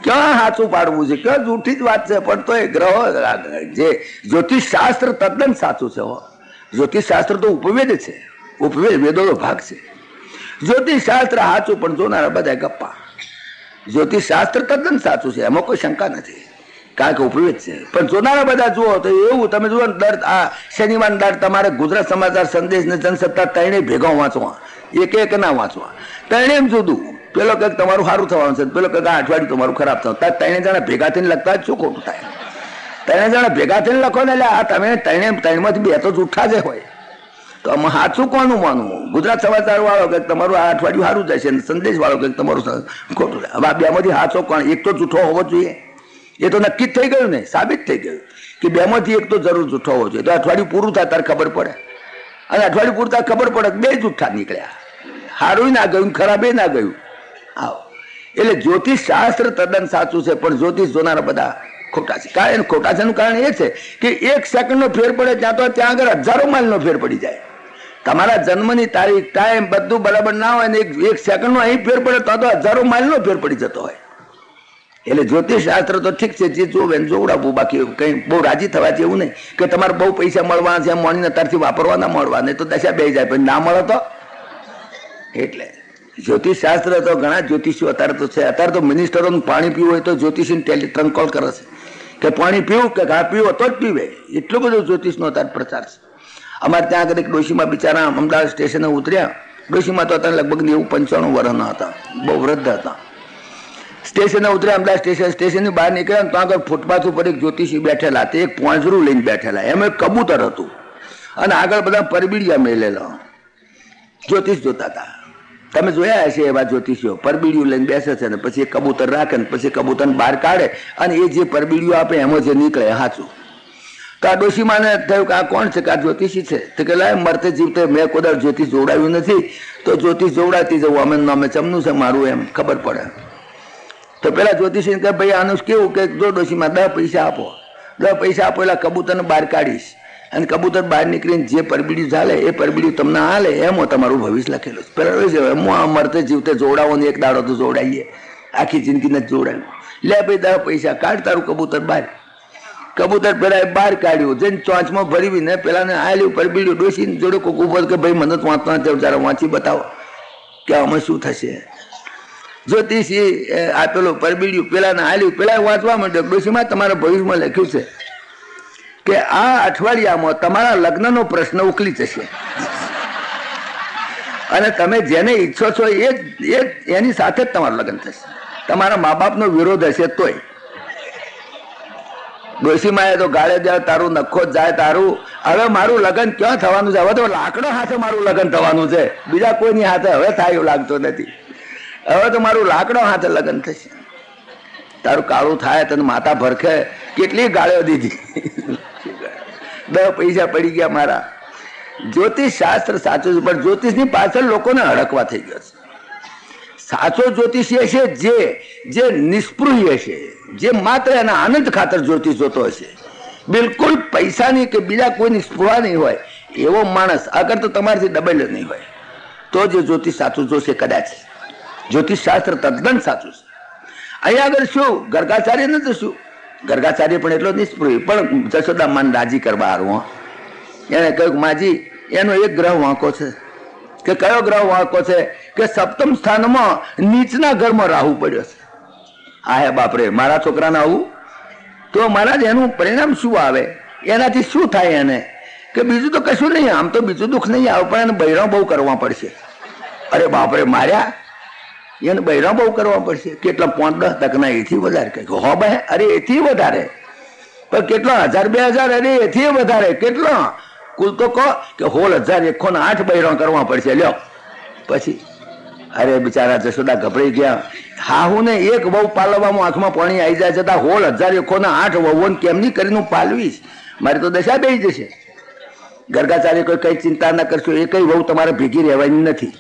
ક્યાં સાચું પાડવું છે? ક્યાં જૂઠી જ વાત છે? પણ તો એ ગ્રહો, જે જ્યોતિષ શાસ્ત્ર તદ્દન સાચું છે. જ્યોતિષ શાસ્ત્ર તો ઉપવેદ છે, ઉપવેદ વેદોનો ભાગ છે. જ્યોતિષ શાસ્ત્ર સાચું, પણ જોનારા બધા ગપ્પા. જ્યોતિષ શાસ્ત્ર તદ્દન સાચું છે, એમાં કોઈ શંકા નથી, કારણ કે ઉપવેદ છે. પણ જોનારા બધા જુઓ તો એવું તમે જુઓ ને, દર આ શનિવાર દર તમારે ગુજરાત સમાચાર, સંદેશ ને જનસત્તા ત્રણેય ભેગા વાંચવા, એક ના વાંચવા. ત્રણેય જુદું. પેલો કંઈક તમારું સારું થવાનું છે, પેલો કંઈક આ અઠવાડિયું તમારું ખરાબ થવાનું. ત્રણે જણા ભેગા થઈને લખતા જ શું ખોટું થાય? 3 જણા ભેગા થઈને લખો ને, એટલે આ તમે ત્રણમાંથી 2 તો જૂઠા જ હોય. તો આમાં સાચું કોનું માનવું? ગુજરાત સમાચાર વાળો કે તમારું આ અઠવાડિયું સારું જશે, સંદેશ વાળો કે તમારું ખોટું થાય. હવે આ 2માંથી સાચો કોણ? એક તો જૂઠો હોવો જોઈએ. એ તો નક્કી જ થઈ ગયું ને, સાબિત થઈ ગયું કે 2માંથી એક તો જરૂર જૂઠો હોવો જોઈએ. તો અઠવાડિયું પૂરું થાય ત્યારે ખબર પડે, અને અઠવાડિયું પૂરું થાય ખબર પડે 2 જૂઠા નીકળ્યા. સારું ના ગયું, ખરાબે ના ગયું. આવો એટલે જ્યોતિષ શાસ્ત્ર તદ્દન સાચું છે, પણ જ્યોતિષ જોનારા બધા ખોટા છે. કારણ ખોટા છે નું કારણ એ છે કે 1 સેકન્ડનો ફેર પડે ત્યાં તો ત્યાં આગળ હજારો માઇલનો ફેર પડી જાય. તમારા જન્મની તારીખ, ટાઈમ બધું બરાબર ના હોય ને 1 સેકન્ડનો અહીં ફેર પડે તો હજારો માઇલનો ફેર પડી જતો હોય. એટલે જ્યોતિષ શાસ્ત્ર તો ઠીક છે, જે જોવે ને જોવડાવવું, બાકી કઈ બહુ રાજી થવા જેવું નહીં. કે તમારે બહુ પૈસા મળવાના છે, મોર્નિંગ અત્યારથી વાપરવાના મળવા, નહીં તો દશા બે જાય, પણ ના મળે તો. એટલે જ્યોતિષ શાસ્ત્ર તો ઘણા જ્યોતિષીઓ અત્યારે તો છે. અત્યારે તો મિનિસ્ટરોનું પાણી પીવું હોય તો જ્યોતિષીને ટ્રંક કોલ કરે છે કે પાણી પીવું કે ઘા પીવો તો જ પીવે. એટલો બધો જ્યોતિષનો અત્યારે પ્રચાર છે. અમારે ત્યાં આગળ એક ડોશીમાં બિચારા અમદાવાદ સ્ટેશને ઉતર્યા. ડોશીમાં તો અત્યારે લગભગ 90-95 વર્ષના હતા, બહુ વૃદ્ધ હતા. સ્ટેશને ઉતર્યા, અમદાવાદ સ્ટેશનની બહાર નીકળ્યા તો આગળ ફૂટપાથ ઉપર એક જ્યોતિષી બેઠેલા. તે એક પોંજરું લઈને બેઠેલા, એમાં એક કબૂતર હતું, અને આગળ બધા પરબીડિયા મેલેલા જ્યોતિષ જોતા હતા. તમે જોયા હશે એવા જ્યોતિષીઓ પરબીડિયું લઈને બેસે છે, ને પછી કબૂતર રાખે ને પછી કબૂતરને બહાર કાઢે, અને એ જે પરબીડિયું આપે એમાં જે નીકળે સાચું. તો આ ડોશીમાને થયું કે આ કોણ છે? કે આ જ્યોતિષી છે. તો કે લાય, મરતે જીવતે મેં કોઈ જ્યોતિષ જોવડાવ્યું નથી, તો જ્યોતિષ જોવડાતી જવું, અમે ચમનું છે મારું, એમ ખબર પડે. તો પેલા જ્યોતિષી કે ભાઈ આનું કેવું? કે જો ડોશીમાં 10 પૈસા આપો, 10 પૈસા આપો એટલે કબૂતરને બહાર કાઢીશ, અને કબૂતર બહાર નીકળીને જે પરબીડિયું ચાલે એ પરબીડિયું તમને હાલે, એમાં તમારું ભવિષ્ય લખેલું છે. પેલા મરતે જીવતે જોવડાવો ને, એક દાડો તો જોવડાવીએ, આખી જિંદગી નથી જોવડાવ્યું. લે ભાઈ 10 પૈસા કાઢ, તારું કબૂતર બહાર. કબૂતર પેલા બહાર કાઢ્યું, જઈને ચોંચમાં ભરીને પેલાને આલ્યું પરબીડિયું. ડોશીને જોડે કોક ઉભો કે ભાઈ મને તો વાંચવા જાવ, જરા વાંચી બતાવો કે આમાં શું થશે. જ્યોતિષી આપેલું પરબીડિયું પેલાને આલ્યું, પેલા વાંચવા માંડ્યો. ડોશીમાં તમારા ભવિષ્યમાં લખ્યું છે કે આ અઠવાડિયામાં તમારા લગ્નનો પ્રશ્ન ઉકલી જશે, અને તમે જેને ઈચ્છો છો એની સાથે જ તમારું લગ્ન થશે. તમારા મા બાપનો વિરોધ હશે તોય. ડોશીમાએ તો ગાળે જાય તારું નખો જ જાય તારું. હવે મારું લગ્ન ક્યાં થવાનું છે? હવે તો લાકડો હાથે મારું લગ્ન થવાનું છે, બીજા કોઈની હાથે હવે થાય એવું લાગતું નથી. હવે તો મારું લાકડો હાથે લગ્ન થશે. તારું કાળું થાય તને માતા ભરખે. કેટલી ગાળ્યો દીધી, 10 પૈસા પડી ગયા મારા. જ્યોતિષ શાસ્ત્ર સાચું છે, પણ જ્યોતિષની પાછળ લોકોને હડકવા થઈ ગયો છે. સાચો જ્યોતિષ એ છે જે નિષ્પૃહ્ય છે, જે માત્ર એના આનંદ ખાતર જ્યોતિષ જોતો હશે, બિલકુલ પૈસાની કે બીજા કોઈની સ્પૃહા નહીં હોય એવો માણસ. અગર તો તમારાથી ડબલ જ નહીં હોય તો જે જ્યોતિષ સાચું જોશે. કદાચ જ્યોતિષ શાસ્ત્ર તદ્દન સાચું છે. અહીંયા આગળ શું ગર્ગાચાર્ય નથી, શું ગર્ગાચાર્ય પણ એટલો નિષ્પૃહી, પણ જશોદા માન રાજી કરવા હારું એને કહ્યું માજી એનો એક ગ્રહ વાંકો છે. કે કયો ગ્રહ વાંકો છે? કે સપ્તમ સ્થાનમાં નીચના ઘરમાં રાહુ પડ્યો છે. હા હે બાપરે, મારા છોકરાને આવું તો મહારાજ એનું પરિણામ શું આવે? એનાથી શું થાય એને? કે બીજું તો કશું નહીં, આમ તો બીજું દુઃખ નહીં આવે, પણ એને બૈરાં બહુ કરવા પડશે. અરે બાપરે, માર્યા એને બૈરાં બહુ કરવા પડશે. કેટલા 5-10 ટકના એથી વધારે કહે હો ભાઈ? અરે એથી વધારે, પણ કેટલા 1000-2000? અરે એથી વધારે કેટલા? કુલ તો કહો કે 16,108 બૈરાં કરવા પડશે. લ્યો પછી અરે બિચારા જશોદા ગભરાઈ ગયા. હાહુને એક વહુ પાલવામાં આંખમાં પાણી આવી જાય છતાં 16,108 વહુઓને કેમની કરીને પાલવીશ? મારી તો દશા બેસી જશે. ગર્ગાચાર્ય કોઈ કઈ ચિંતા ના કરશો, એ કઈ વહુ તમારે ભેગી રહેવાની નથી,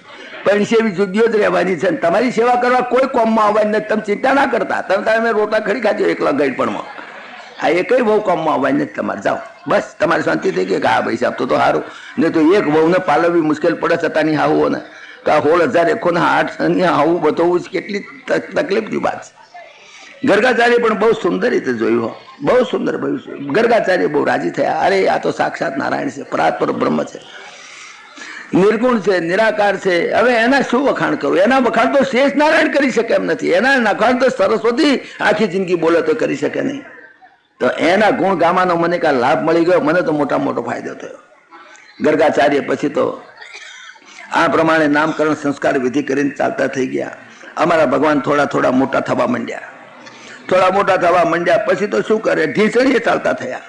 પણ સેવી જુદીઓ જ રહેવાની છે. તમારી સેવા કરવા કોઈ કોમમાં આવવાની નથી. તમે ચિંતા ના કરતા, તમે રોટલા ખરી ખાજો એકલા ગઈડપણમાં. આ એ કઈ વહુ કોમમાં આવવાની નથી તમારે. જાઓ બસ, તમારી શાંતિ થઈ ગઈ કે હા ભાઈ સાહેબ તો સારું. નહીં તો એક વહુને પાલવવી મુશ્કેલ પડે છતાંની હાહુઓને. તો આ 16,108 આવું બધું કેટલી તકલીફની વાત છે. ગર્ગાચાર્ય પણ બહુ સુંદર રીતે જોયું, બહુ સુંદર. ગર્ગાચાર્ય બહુ રાજી થયા. અરે આ તો સાક્ષાત નારાયણ છે, પરાત્પર બ્રહ્મ છે, નિર્ગુણ છે, નિરાકાર છે. હવે એના શું વખાણ કરું? એના વખાણ તો શેષ નારાયણ કરી શકે એમ નથી. એના વખાણ તો સરસ્વતી આખી જિંદગી બોલે તો કરી શકે નહીં. તો એના ગુણ ગાવાનો મને કાંઈ લાભ મળી ગયો, મને તો મોટા મોટો ફાયદો થયો. ગર્ગાચાર્ય પછી તો આ પ્રમાણે નામકરણ સંસ્કાર વિધિ કરીને ચાલતા થઈ ગયા. અમારા ભગવાન થોડા થોડા મોટા થવા માંડ્યા. પછી તો શું કરે? ઢીસણીએ ચાલતા થયા.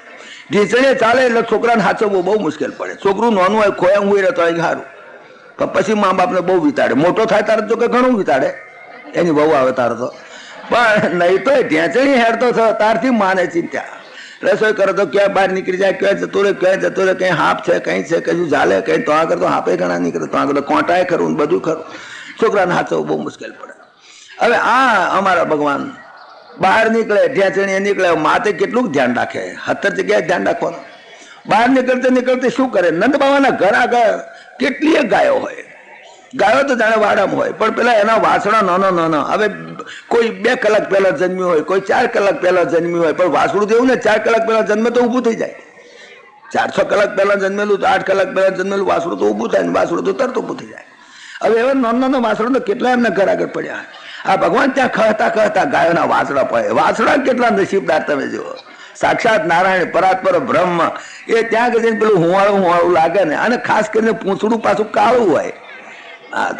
ઢીસણીએ ચાલે એટલે છોકરાને હાચવવું બહુ મુશ્કેલ પડે. છોકરું નાનું હોય, ખોયા હોય તો અહીં સારું, પણ પછી મા બાપને બહુ વિતાડે. મોટો થાય તારે તો કે ઘણું વિતાડે, એની બહુ આવે તારે તો. પણ નહીં તો ઢેંચણી હેરતો થયો તારથી માને ચિંતા. રસોઈ કરે તો ક્યાં બહાર નીકળી જાય, ક્યાં જતો રહે, કઈ હાપ છે, કઈ છે, કશું ઝાલે, કઈ તો આગળ તો હાપે ઘણા નીકળે, તો આગળ કોંટાય ખરું, બધું ખરું. છોકરાને હાચવવું બહુ મુશ્કેલ પડે. હવે આ અમારા ભગવાન બહાર નીકળે, ઢેંચણીએ નીકળે, માતે કેટલું ધ્યાન રાખે? 70 જગ્યાએ ધ્યાન રાખવાનું. બહાર નીકળતે શું કરે? નંદ બાબાના ઘર આગળ કેટલીય ગાયો હોય. ગાયો તો જાણે વાડામાં હોય, પણ પેલા એના વાસણા નાનો. હવે કોઈ 2 કલાક પહેલા જન્મ્યું હોય, કોઈ 4 કલાક પહેલા જન્મ્યું હોય, પણ વાસણું તો એવું ને 4 કલાક પહેલા જન્મે તો ઊભું થઈ જાય. 4-6 કલાક પહેલા જન્મેલું, 8 કલાક પહેલા જન્મેલું વાસણું તો ઊભું થાય ને વાસણું તો તરત ઊભું થઈ જાય. હવે એવા નાના વાસણો તો કેટલા એમના ઘર આગળ પડ્યા. આ ભગવાન ત્યાં ખહતા ગાયોના વાસણા પડે. વાસણા કેટલા નસીબદાર તમે જુઓ. સાક્ષાત નારાયણ પરાત્પર બ્રહ્મ એ ત્યાં જઈને પેલું હુંવાળું લાગે ને. અને ખાસ કરીને પૂંછડું પાછું કાળું હોય.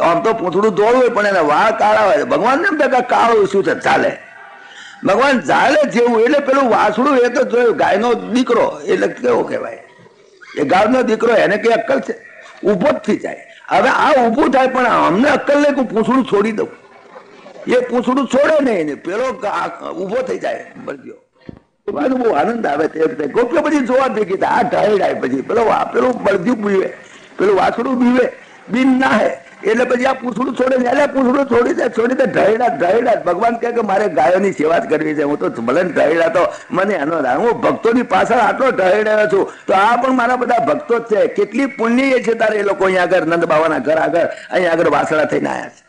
આમ તો પૂંછડું ધોળું હોય પણ એના વાળ કાળા હોય. ભગવાન એમ કે કાળું શું છે ચાલે. ભગવાન ચાલે જેવું એટલે પેલું વાસણું એ તો જોયું. ગાયનો દીકરો એટલે કેવો કહેવાય? એ ગાયનો દીકરો, એને કઈ અક્કલ છે? ઊભો જ થઈ જાય. હવે આ ઊભું થાય પણ અમને અક્કલ નહીં કે હું પૂંછડું છોડી દઉં. એ પૂંછડું છોડે નહીં, પેલો ઊભો થઈ જાય. બળદિયો બહુ આનંદ આવે. તે ગોપીઓ પછી જોવા ભેગી થાય. આ ઢળાય પછી પેલું બળદિયું પીવે, પેલું વાસણું પીવે, બીન ના હે એટલે પછી આ પૂંછડું છોડે ને. એટલે પૂંછડું છોડી દે ઢળેડા. ભગવાન કહે કે મારે ગાયોની સેવા જ કરવી છે. હું તો ભલે ઢળેડા તો મને એનો હું ભક્તોની પાછળ આટલો ઢળેડ્યો છું, તો આ પણ મારા બધા ભક્તો જ છે. કેટલી પુણ્ય છે તારે. એ લોકો અહીંયા આગળ નંદ બાબાના ઘર આગળ અહીંયા આગળ વાસણા થઈને આવ્યા છે.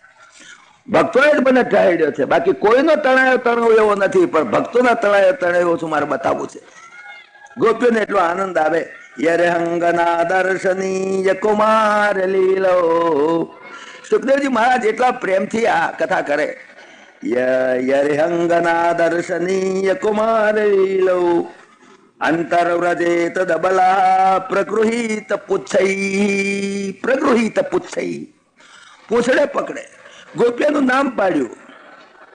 ભક્તોએ જ મને ઢળેડ્યો છે, બાકી કોઈનો તણાયો એવો નથી, પણ ભક્તોના તણાયો છું મારે બતાવવું છે. ગોપીઓને એટલો આનંદ આવે. યરહંગના દર્શનીય કુમાર લીલો. સુખદેવજી મહારાજ એટલા પ્રેમથી આ કથા કરે. યરહંગના દર્શનીય કુમાર લીલો અંતર્વ્રજેત દબલા પ્રગૃહિત પુચ્છઈ પૂછડે પકડે. ગોપીઓનું નામ પાડ્યું.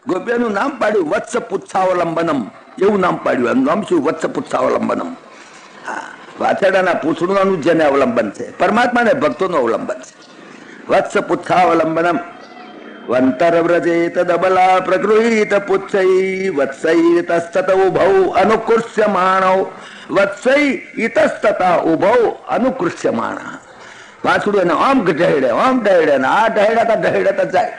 ગોપીઓનું નામ પાડ્યું વત્સ પુચ્છાવલંબનમ, એવું નામ પાડ્યું. એનું નામ શું? વત્સ પુચ્છાવલંબનમ. હા, વાછરડાના પૂંછડું જેને અવલંબન છે, પરમાત્માને ભક્તોનું અવલંબન છે. વત્સ પુચ્છાવલંબનમ વંતરવ્રજેત દબલા પ્રગૃહીત પુચ્છૈ વત્સૈ તસ્તત ઉભૌ અનુકૃષ્યમાણૌ વત્સૈ ઇતસ્તતા ઉભૌ અનુકૃષ્યમાણ. વાછડું એને આમ ઢહેડે, આમ ઢહેડે ને આ ઢહેડાતા જાય.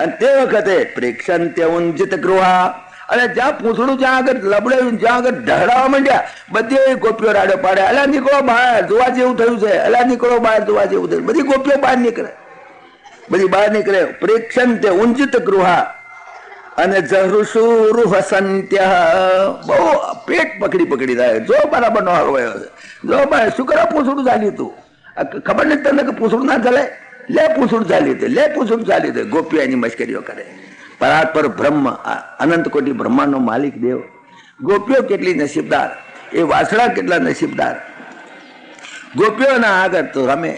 અને તે વખતે પ્રેક્ષંત્ય ઉંજિત ગૃહા, અને જ્યાં પૂંછડું જ્યાં આગળ લબડાયું, જ્યાં આગળ ઢહડાવા માંડ્યા, બધી ગોપીઓ રાડો પાડે, અલા નીકળો બહાર, જોવા જેવું થયું છે, અલા નીકળો બહાર, જોવા જેવું થયું. બધી ગોપીઓ બહાર નીકળે, બધી બહાર નીકળે. પ્રેક્ષંત્ય ઉંજિત ગૃહા અને જહૃષુરુ હસંત્ય, બહુ પેટ પકડી થાય. જો બરાબર નો હલવાયો છે, જો ભાઈ શું કરે, પૂંછડું ચાલ્યું તું, ખબર નથી તને કે પૂંછડું ના ચાલે, લે પૂંછડું ચાલ્યું હતું, લે પૂંછડું ચાલ્યું હતું. ગોપીઓ એની મશ્કરીઓ કરે. પરાત્પર બ્રહ્મ, અનંત કોટી બ્રહ્માંડનો માલિક દેવ. ગોપીઓ કેટલી નસીબદાર, એ વાસણા કેટલા નસીબદાર. ગોપીઓના આગળ તો રમે,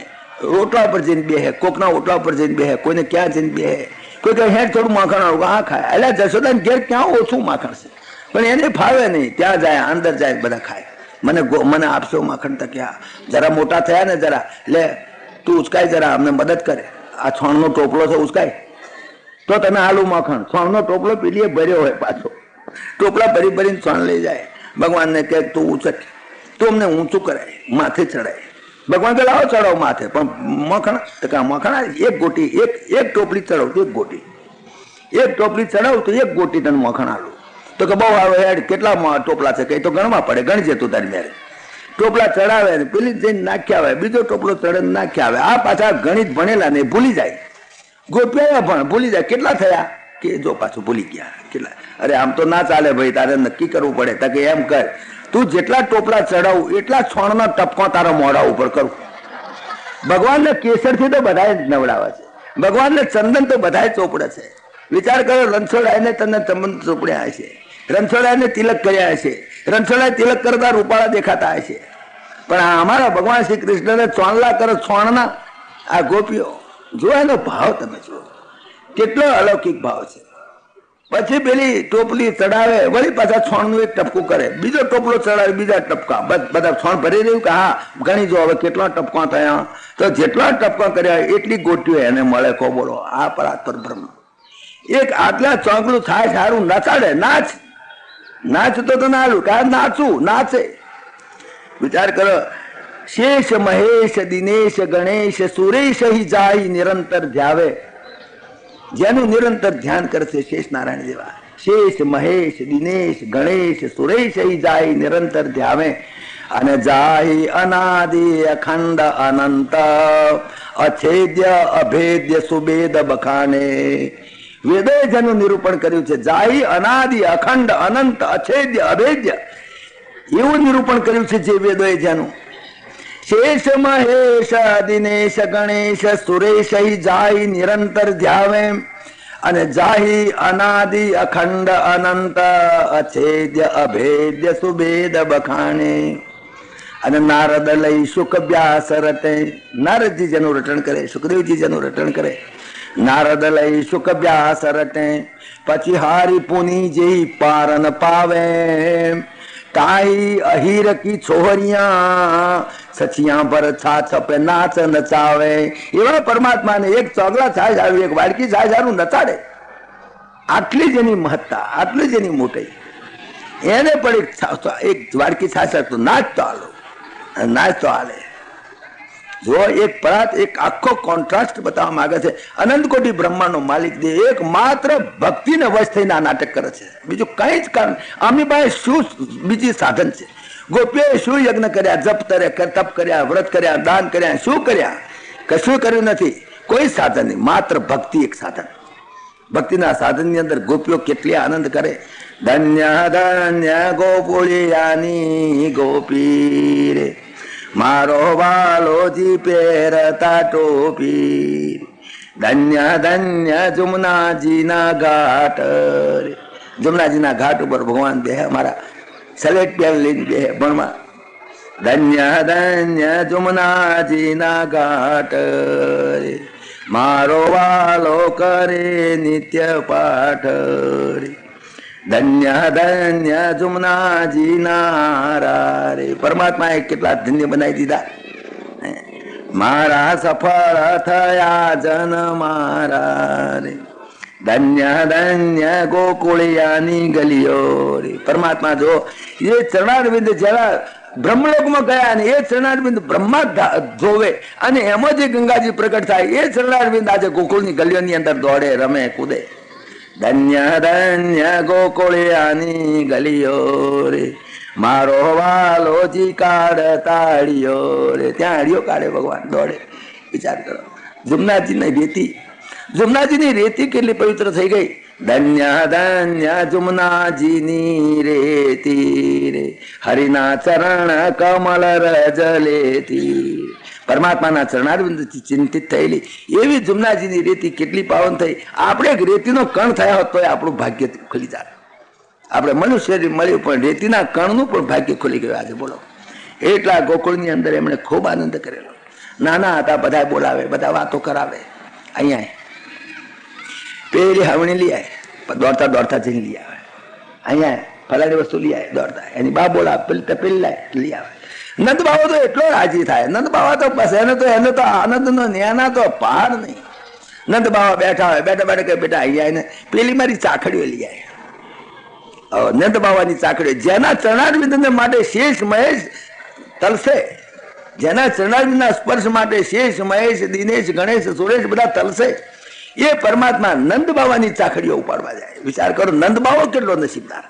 ઓટલા ઉપર જઈને બેહે, કોકના ઓટલા ઉપર જઈને બેહે, કોઈને ક્યાં જઈને બેહે, કોઈ કહે હેઠ થોડું માખણ આવું, હા ખાય. એટલે જશોદાને ઘેર ક્યાં ઓછું માખણ છે, પણ એને ફાવે નહીં. ત્યાં જાય, અંદર જાય, બધા ખાય. મને આપશો માખણ? તો ક્યાં, જરા મોટા થયા ને, જરા લે તું ઉચકાય, જરા અમને મદદ કરે. આ છોણનો ટોપલો છે, ઉચકાય તો તમે આલુ માખણ. છોણનો ટોપલો પીલીએ ભર્યો હોય, પાછો ટોપલા ભરીને છોણ લઈ જાય. ભગવાનને કે તું ઉચક, તો અમને ઊંચું કરાય, માથે ચડાય. ભગવાન કે લાવો ચડાવો માથે, પણ મખણ તો મખણ એક ગોટી, એક ટોપલી ચડાવ તો એક ગોટી, એક ટોપલી ચડાવ તો એક ગોટી તને મખણ આલું. તો કે બહુ આવે હેડ, કેટલા ટોપલા છે કઈ તો ગણવા પડે, ગણજે તું તારી મેરે. ટોપલા ચડાવે ને પેલી જઈને નાખ્યા આવે, બીજો ટોપલો ચડે નાખ્યા આવે. આ પાછા ગણિત ભણેલા ને ભૂલી જાય. ગોપ્યા પણ ભૂલી જાય. કેટલા થયા કે જો પાછું ભૂલી ગયા કેટલા. અરે આમ તો ના ચાલે ભાઈ, તારે નક્કી કરવું પડે. તો કે એમ કર, તું જેટલા ટોપલા ચડાવું એટલા છોણના ટપકા તારા મોઢા ઉપર કરું. ભગવાનને કેસરથી તો બધા જ નવડાવે છે, ભગવાનને ચંદન તો બધા ચોપડે છે. વિચાર કરો, રણછોડાઈને તને ચંદન ચોપડ્યા હશે, રણછોડાઈને તિલક કર્યા હશે, રણછોડાએ તિલક કરતા રૂપાળા દેખાતા હશે. પણ આ અમારા ભગવાન શ્રી કૃષ્ણને ચોણલા કરે, છોણના આ ગોપીઓ જો, એનો ભાવ તમે જુઓ, કેટલો અલૌકિક ભાવ છે. પછી પેલી ટોપલી ચડાવે, વળી પાછા છોણનું એક ટપકું કરે, બીજો ટોપલો ચડાવે, બીજા ટપકા, બધા છોણ ભરી રહ્યું કે હા ગણી જો હવે કેટલા ટપકા થયા. તો જેટલા ટપકા કર્યા એટલી ગોટીઓ એને મળે. કો બોલો, આ પરાત્પર બ્રહ્મ. એક આટલા ચોંકલું થાય સારું નચાડે, નાચ તો તને આલું કે નાચું, નાચે. વિચાર કરો, શેષ મહેશ દિનેશ ગણેશ સુરેશ હિ જાય નિરંતર ધ્યાવે. જેનું નિરંતર ધ્યાન કરશે શેષ નારાયણ જેવા. શેષ મહેશ દિનેશ ગણેશ સુરેશ હિ જાય નિરંતર ધ્યાવે. અને જાય અનાદિ અખંડ અનંત અછેદ્ય અભેદ્ય સુબેદ બખાને. વેદોએ જેનું નિરૂપણ કર્યું છે, જાય અનાદિ અખંડ અનંત અછેદ્ય અભેદ્ય, એવું નિરૂપણ કર્યું છે જે વેદોએ જેનું. શેષ મહેશ દિનેશ ગણેશ સુરેશ જાય નિરંતર ધ્યાવે. અને જાહી અનાદિ અખંડ અનંત અછેદ્ય અભેદ્ય સુબેદ બખાણે. અને નારદ લઈ સુખ વ્યાસ રટે. નારદજી જેનું રટણ કરે, સુખદેવજી જેનું રટણ કરે. નારદ લઈ સુખ વ્યાસ રટે. પછી હારી પુની જેઈ પારન પાવે. કાઈ અહીર કી છોહરિયા સચિયા પર છાછ પે નાચ નચાવે. એવા પરમાત્માને એક ચોગલા છાછ આવી, એક વાડકી છાછ આનું નચાડે. આટલી જ એની મહત્તા, આટલી જ એની મોટી. એને પણ એક વાડકી છાછ તો નાચ તો હાલો, નાચ તો હાલે. જો એક પરાત, એક આખો કોન્ટ્રાસ્ટ બતાવવા માંગે છે. અનંત કોટી બ્રહ્માંડનો માલિક દે એક માત્ર ભક્તિને વશ થઈને આ નાટક કરે છે, બીજું કઈ જ કારણ. આમની પાસે શું બીજી સાધન છે? ગોપીઓએ શું યજ્ઞ કર્યા, જપ કર્યા, તપ કર્યા, વ્રત કર્યા, દાન કર્યા, શું કર્યા? કશું કર્યું નથી. કોઈ સાધન નહીં, માત્ર ભક્તિ એક સાધન. ભક્તિના સાધનની અંદર ગોપીઓ કેટલી આનંદ કરે. ધન્ય ધન્ય ગોપુળિયાની ગોપી રે, મારો વાલોજી પહેરતા ટોપી. ધન્ય ધન્ય જમનાજીના ઘાટ રે. જમનાજીના ઘાટ ઉપર ભગવાન બે અમારા સલેટ પહેર લઈને બે ભણવા. ધન્ય ધન્ય જમનાજીના ઘાટ રે, મારો વાલો કરે નિત્ય પાઠ રે. ધન્ય ધન્ય જુમનાજી નારા રે. પરમાત્માએ કેટલા ધન્ય બનાવી દીધા. મારા સફળ થયા જન મારા રે. ધન્ય ધન્ય ગોકુળિયાની ગલીઓ રે. પરમાત્મા જો એ ચરણારવિંદ જરા બ્રહ્મલોકમાં ગયા ને એ ચરણારવિંદ બ્રહ્મા જોવે અને એમાં જે ગંગાજી પ્રકટ થાય એ ચરણારવિંદ આજે ગોકુળની ગલીઓની અંદર દોડે રમે કૂદે. ધન્ય ધન્ય ગોકુળિયાની ગલીઓ રે. મારો વાલોજી કાઢ તાળીઓ રે. ત્યાં હળીઓ કાઢે ભગવાન દોડે. વિચાર કરો જુમનાજીની રેતી, જુમનાજીની રેતી કેટલી પવિત્ર થઈ ગઈ. ધન્ય ધન્ય જુમનાજીની રેતી રે. હરિના ચરણ કમલ રજલેતી. પરમાત્માના ચરણારવિંદથી ચિંતિત થયેલી એવી જુમનાજીની રેતી કેટલી પાવન થઈ. આપણે રેતીનો કણ થયા હોત તો આપણું ભાગ્ય ખુલી જાય. આપણે મનુષ્ય મળ્યું પણ રેતીના કણનું પણ ભાગ્ય ખુલી ગયું આજે. બોલો એટલા ગોકુળની અંદર એમણે ખૂબ આનંદ કરેલો. નાના હતા બધા બોલાવે, બધા વાતો કરાવે. અહીંયા પેલી હવણી લઈ આવે, દોડતા દોડતા જઈને લઈ આવે. અહીંયા ફલાણી વસ્તુ લઈ આવે દોડતા, એની બા બોલાવે, પેલી લઈ આવે. નંદ બાબા તો એટલો રાજી થાય. નંદ બાબા તો બસ એને તો આનંદ નો ન્યાના તો પાર નહીં. નંદ બાબા બેઠા હોય, બેઠા બેઠા કે બેટા અહીંયા ને પેલી મારી ચાખડીઓ લઈ આવે. નંદ બાબાની ચાકડીઓ જેના ચરણારવિંદ માટે શેષ મહેશ તલસે, જેના ચરણારવિંદના સ્પર્શ માટે શેષ મહેશ દિનેશ ગણેશ સુરેશ બધા તલસે, એ પરમાત્મા નંદ બાબાની ચાકડીઓ ઉપાડવા જાય. વિચાર કરો નંદ બાબો કેટલો નસીબદાર.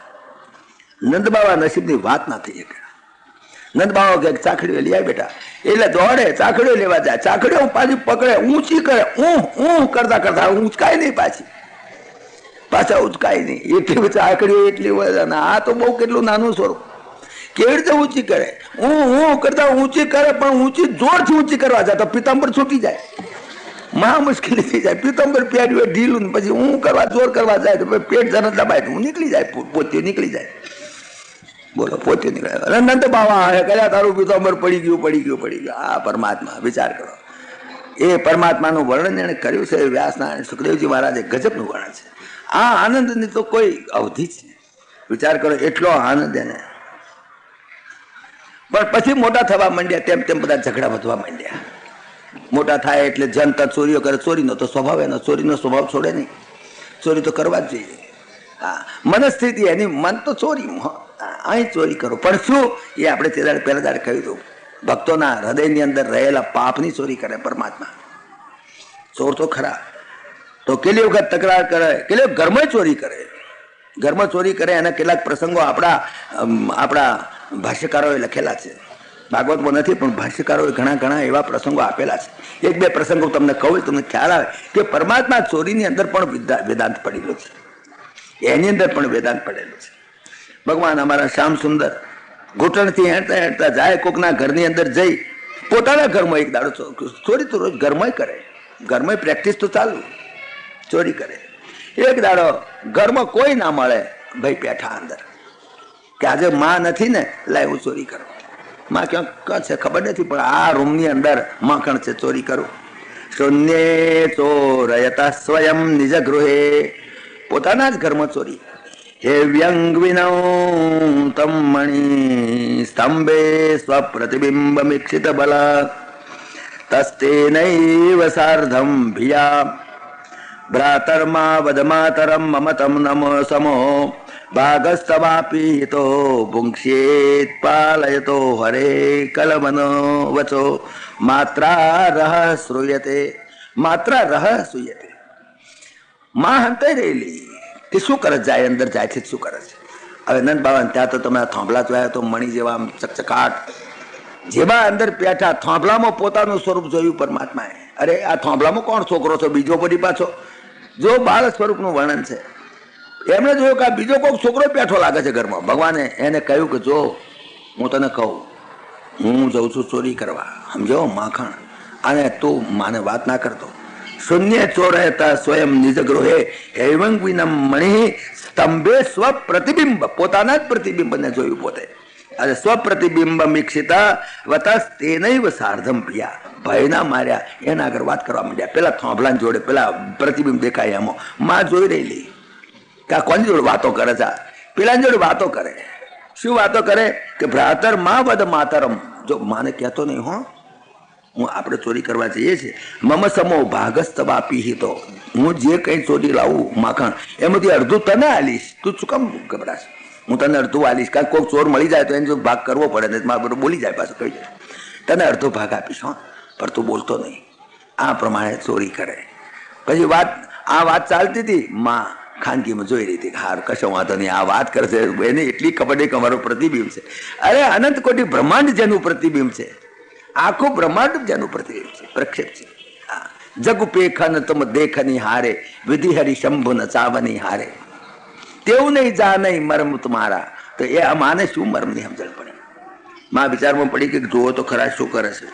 નંદ બાબા નસીબની વાત ના થઈ શકે. નંદ બાબા કે ચાકડીઓ લઈ આવે બેટા, એટલે દોડે ચાકડીઓ લેવા જાય. ચાકડીઓ પાછી પકડે, ઊંચી કરે, ઊં કરતા કરતા ઊંચકાય નહીં, પાછા ઉચકાય નહીં. એટલી ચાકડીઓ એટલી હોય. આ તો બહુ કેટલું નાનું સ્વરૂપ. કેવી રીતે ઊંચી કરે? હું કરતા ઊંચી કરે, પણ ઊંચી જોરથી ઊંચી કરવા જાય તો પિતાંબર છૂટી જાય. મહા મુશ્કેલી થઈ જાય. પિતાંબર પહેર્યું ઢીલું ને પછી હું કરવા જોર કરવા જાય તો પેટ જરા દબાય તો હું નીકળી જાય, પોતે નીકળી જાય. બોલો પોતે નીકળે. નંદ બાવા કયા તારું પિતાંબર પડી ગયું. આ પરમાત્મા વિચાર કરો. એ પરમાત્માનું વર્ણન એને કર્યું છે વ્યાસનારાયણ સુખદેવજી મહારાજે. ગજબનું વર્ણન છે. આ આનંદની તો કોઈ અવધિ છે. વિચાર કરો એટલો આનંદ એને. પણ પછી મોટા થવા માંડ્યા તેમ તેમ બધા ઝઘડા વધવા માંડ્યા. મોટા થાય એટલે જનતા ચોરીઓ કરે. ચોરીનો તો સ્વભાવ એનો, ચોરીનો સ્વભાવ છોડે નહીં. ચોરી તો કરવા જ જોઈએ. હા, મનસ્થિતિ એની, મન તો ચોરી, અહીં ચોરી કરો. પણ શું એ આપણે તે દાડે પહેલા દાડે કહ્યું હતું, ભક્તોના હૃદયની અંદર રહેલા પાપની ચોરી કરે પરમાત્મા. ચોર તો ખરા, તો કેટલી વખત તકરાર કરે, કેટલી ઘરમાં ચોરી કરે. ઘરમાં ચોરી કરે એના કેટલાક પ્રસંગો આપણા ભાષ્યકારોએ લખેલા છે. ભાગવતમાં નથી પણ ભાષ્યકારોએ ઘણા એવા પ્રસંગો આપેલા છે. એક બે પ્રસંગો તમને કહું, તમને ખ્યાલ આવે કે પરમાત્મા ચોરીની અંદર પણ વેદાંત પડેલો છે. એની અંદર પણ વેદાંત પડેલું છે. ભગવાન અમારા શ્યામ સુંદર ઘૂંટણથી હેઠતા જાય, કોકના ઘરની અંદર જઈ પોતાના ઘરમાં એક દાડો ચોરી તો રોજ ઘરમાં કરે. ઘરમાં પ્રેક્ટિસ તો ચાલુ, ચોરી કરે. એક દાડો ઘરમાં કોઈ ના મળે, ભાઈ પેઠા અંદર કે આજે માં નથી ને, લાય હું ચોરી કરું. માં ક્યાં છે ખબર નથી, પણ આ રૂમની અંદર માખણ છે, ચોરી કરું. શૂન્ય ચોરયતા સ્વયં નિજ ગૃહે, પોતાના જ ઘરમાં ચોરી. હે વ્યંગ વિનૌ તમ મણિ સ્તંભે સ્વપ્રતિબિંબ મીક્ષિત બલ તસ્તે નૈવ સાર્ધમ ભિયા ભ્રાતર્મા વદમાતરમ મમ તમ નમો સમો ભાગસ્તવાપી તો પુંક્ષેત પાલયતો હરે કલમનો વચો માત્રા રહ શ્રૂયતે. માત્રા રહ શ્રૂયતે. માં હંતાઈ રહેલી તે શું કરે? જાય અંદર જાય છે, શું કરે છે? હવે નંદ બાબા ત્યાં તો તમે થોંભલા જોયા તો મણી જેવા આમ ચકચકાટ જેવા અંદર પેઠા. થોંભલામાં પોતાનું સ્વરૂપ જોયું પરમાત્માએ. અરે આ થોંભલામાં કોણ છોકરો છો? બીજો પડી પાછો. જો બાળ સ્વરૂપનું વર્ણન છે. એમણે જોયું કે આ બીજો કોઈક છોકરો પેઠો લાગે છે ઘરમાં. ભગવાને એને કહ્યું કે જો હું તને કહું, હું જઉં છું ચોરી કરવા, સમજો માખણ, અને તું માને વાત ના કરતો. શૂન્ય ચોરયતા સ્વયં નિજ ગૃહે હેવંગ વિનમ મણિ સ્તંભે સ્વ પ્રતિબિંબ. પોતાના જ પ્રતિબિંબને જોયું પોતે. અને સ્વપ્રતિબિંબ મીક્ષિતા વતસ તેનૈવ સાર્ધમ પ્રિયા, ભયના માર્યા એના આગળ વાત કરવા માંડ્યા. પેલા થોંભલા જોડે પેલા પ્રતિબિંબ દેખાય એમાં માં જોઈ રહેલી કે આ કોની જોડે વાતો કરે છે, પેલા જોડે વાતો કરે. શું વાતો કરે કે ભ્રાતર માં વદ માતરમ, જો માને કહેતો નહીં હો હું આપણે ચોરી કરવા જઈએ છીએ, મમ સમો ભાગસ્તવા પીહિતો, હું જે કંઈ ચોરી લાવું માખણ એમાંથી અડધું તને આલીશ, તું શું કામ ગભરાશ, હું તને અડધું આલીશ. કારણ કોઈ ચોર મળી જાય તો એને જો ભાગ કરવો પડે ને મારા બરોબર બોલી જાય પાછું કહી જાય તને અડધો ભાગ આપીશ હો, પણ તું બોલતો નહીં. આ પ્રમાણે ચોરી કરે. પછી આ વાત ચાલતી હતી, માં ખાનગીમાં જોઈ રહી હતી, હાર કશો વાંધો નહીં આ વાત કરશે, એને એટલી કબડ્ડી કે અમારું પ્રતિબિંબ છે. અરે અનંત કોટી બ્રહ્માંડ જેનું પ્રતિબિંબ છે, આખું બ્રહ્માંડ જેનું પ્રતિબિંબ છે, પ્રક્ષેપ છે. જગ પેખન તમ દેખની હારે, વિધિ હરિ શંભુ ન ચાવની હારે, તેવું નહીં જા નહીં મર્મ તમારા. તો એ આ માને શું મર્મ ની સમજણ પડે? માં વિચારમાં પડી કે જુઓ તો ખરા શું કરે છે.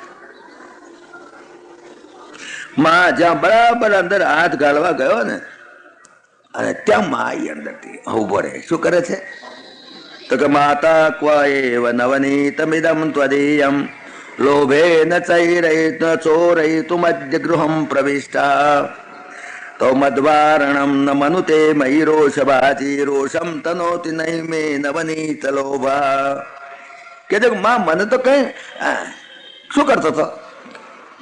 માં જ્યાં બરાબર અંદર હાથ ગાળવા ગયો ને અને ત્યાં માં આવી અંદરથી ઉભો રહે. શું કરે છે તો કે માતા ક્વ એવ નવનીતમિદમ ત્વદીયમ લોભે ન ચૈરૈત ચોરૈતુ મધ્ય ગૃહમ પ્રવિષ્ટા તો મદ્વારણમ ન મનુતે મયી રોષભાજી રોષમ તનોતિ નૈ મે નવનીત લોભા. કે માં મને તો કઈ શું કરતો હતો?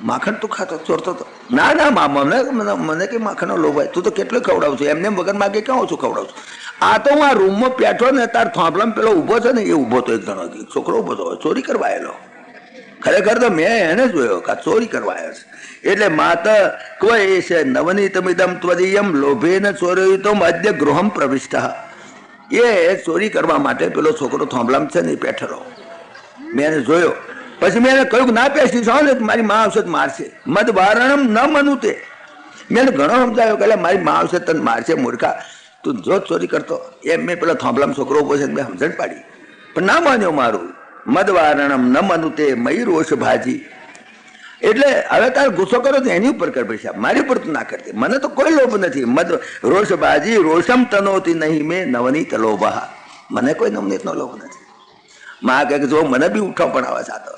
માખણ તું ખાતો ચોરતો હતો? ના ના મા મને કઈ માખણનો લોભ હોય? તું તો કેટલું ખવડાવું છું, એમને વગર માગે ક્યાં ઓછું ખવડાવું છું. આ તો હું આ રૂમમાં બેઠો ને તાર થોંભલામાં પેલો ઉભો છે ને એ ઉભો તો એક જણો છોકરો ઉભો તો ચોરી કરવા આવેલો. ખરેખર તો મેં એને જોયો કે ચોરી કરવા આવ્યો છે. એટલે માતા કોઈ છે નવનીતમિદમ ત્વદીયમ લોભે ન ચોર્યું તો મધ્ય ગૃહમ પ્રવિષ્ટ. એ ચોરી કરવા માટે પેલો છોકરો થોંભલામાં છે ને બેઠેલો મેં એને જોયો. પછી મેં એને કહ્યું ના પેસી છો ને મારી માં આવશે મારશે. મદ વારણમ ન મનુતે, મેં એને ઘણો સમજાયો કે મારી માં આવશે તને મારશે મૂર્ખા, તું જો ચોરી કરતો. એમ મેં પેલા થોંભલામાં છોકરો ઉભો છે મેં સમજણ પાડી, પણ ના માન્યો મારું. મદ વારણમ ન મનુતે મયી રોષ ભાજી. એટલે હવે તારે ગુસ્સો કરો તો એની ઉપર કર પૈસા, મારી ઉપર તું ના કરતી. મને તો કોઈ લોભ નથી. મદ રોષ ભાજી રોષમ તનોતી નહીં મેં નવનીત લોભા, મને કોઈ નવનીતનો લોભ નથી. માં કહે જો મને બી ઉઠો પણ આવે સાતો.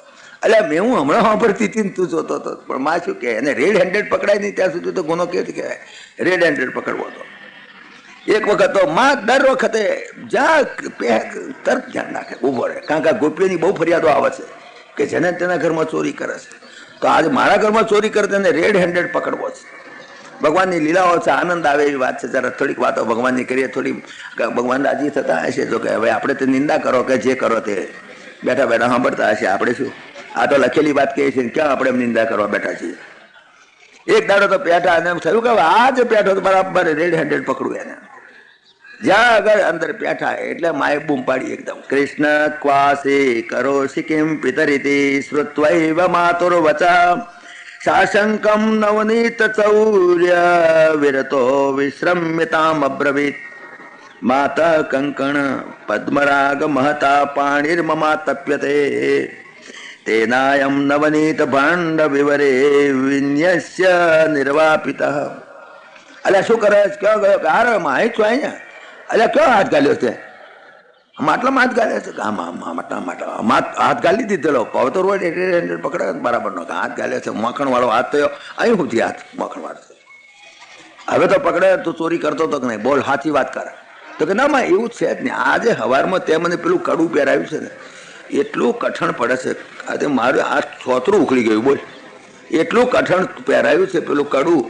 એટલે મેં હું હમણાં વાપરતી હતી તું જોતો હતો. પણ માં શું કે એને રેડ હેન્ડેડ પકડાય નહીં ત્યાં સુધી તો ગુનો કેવી કહેવાય? રેડ હેન્ડેડ પકડવો હતો. એક વખત તો માં દર વખતે જ્યાં તરત ધ્યાન નાખે ઉભો રહે. કારણ કે ગોપીઓની બહુ ફરિયાદો આવે છે કે જેને તેના ઘરમાં ચોરી કરે છે. તો આજે મારા ઘરમાં ચોરી કરે તેને રેડ હેન્ડેડ પકડવો છે. ભગવાનની લીલાઓ છે, આનંદ આવે એવી વાત છે. જરા થોડીક વાતો ભગવાનની કરીએ, થોડી ભગવાન રાજી થતા હશે. જો કે હવે આપણે તે નિંદા કરો કે જે કરો તે બેઠા બેઠા સાંભળતા હશે. આપણે શું આ તો લખેલી વાત કહીએ છીએ, ક્યાં આપણે નિંદા કરવા બેઠા છીએ. એક દાડો તો પેઠા અને એમ થયું કે આ જ પેઠો તો બરાબર રેડ હેન્ડેડ પકડું એને. જ્યાં આગળ અંદર પેઠા એટલે માએ બૂમ પાડી એકદમ, કૃષ્ણ ક્વાસે કરો સિકિમ પિતરીતિ શ્રુત્વૈવ માતુર વચા શાસંકમ નવનીત ચૌર્ય વિરતો વિશ્રમ્યતામ અબ્રવીત. માતા કંકણ પદ્મરાગ મહતા પાણીર્મમા તપ્યતે તેનાયમ નવનીત ભાંડ વિવરે વિન્યસ્ય નિર્વાપિત. અલ્યા શું કરે? ક્યાં ગયો? હારે માં છું અહીંયા. અલ્યા કયો હાથ ગાલ્યો છે? માટલામાં હાથ ગાલ્યો છે? માટલા હાથ ગાલી દીધેલો. હવે તો રોડ પકડે બરાબર નો હાથ ગાલ્યો છે. મખણ વાળો હાથ થયો અહીં સુધી હાથ મખણ વાળો. હવે તો પકડે તું ચોરી કરતો તો કે નહીં? બોલ સાચી વાત કરે. તો કે ના માં એવું છે જ નહીં. આજે સવારમાં તે મને પેલું કડું પહેરાવ્યું છે ને એટલું કઠણ પડે છે. આજે મારું આ છોતરું ઉખડી ગયું. બોલ એટલું કઠણ પહેરાયું છે પેલું કડું.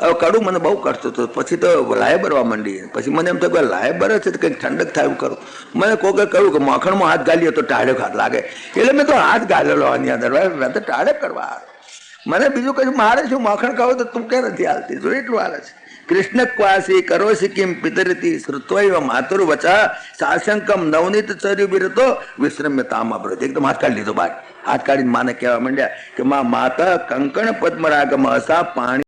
હવે કડું મને બહુ કટતું હતું. પછી તો લાય ભરવા માંડી. પછી મને એમ થયું કે લાય ભરે છે તો કંઈક ઠંડક થાય એવું કરું. મને કોકે કહ્યું કે મખણમાં હાથ ગાલીએ તો ટાળે હાથ લાગે. એટલે મેં તો હાથ ગાલેલો આની અંદર ટાળે કરવા. મને બીજું કઈ મારે શું મખણ ખાવું તો તું ક્યાં નથી હાલતી? જો એટલું હાલે છે. કૃષ્ણ ક્વાસી કરોશી કિમ પિતરતી શ્રુત્વૈવ માતુર વચા શાસંકમ નવનીત ચર્યુ બિરતો વિશ્રમ્યતામ અબ્રત. એકદમ હાથ કાઢી લીધો બહાર. હાથ કાઢીને માને કહેવા માંડ્યા કે માતા કંકણ પદ્મરાગ મહસા પાણી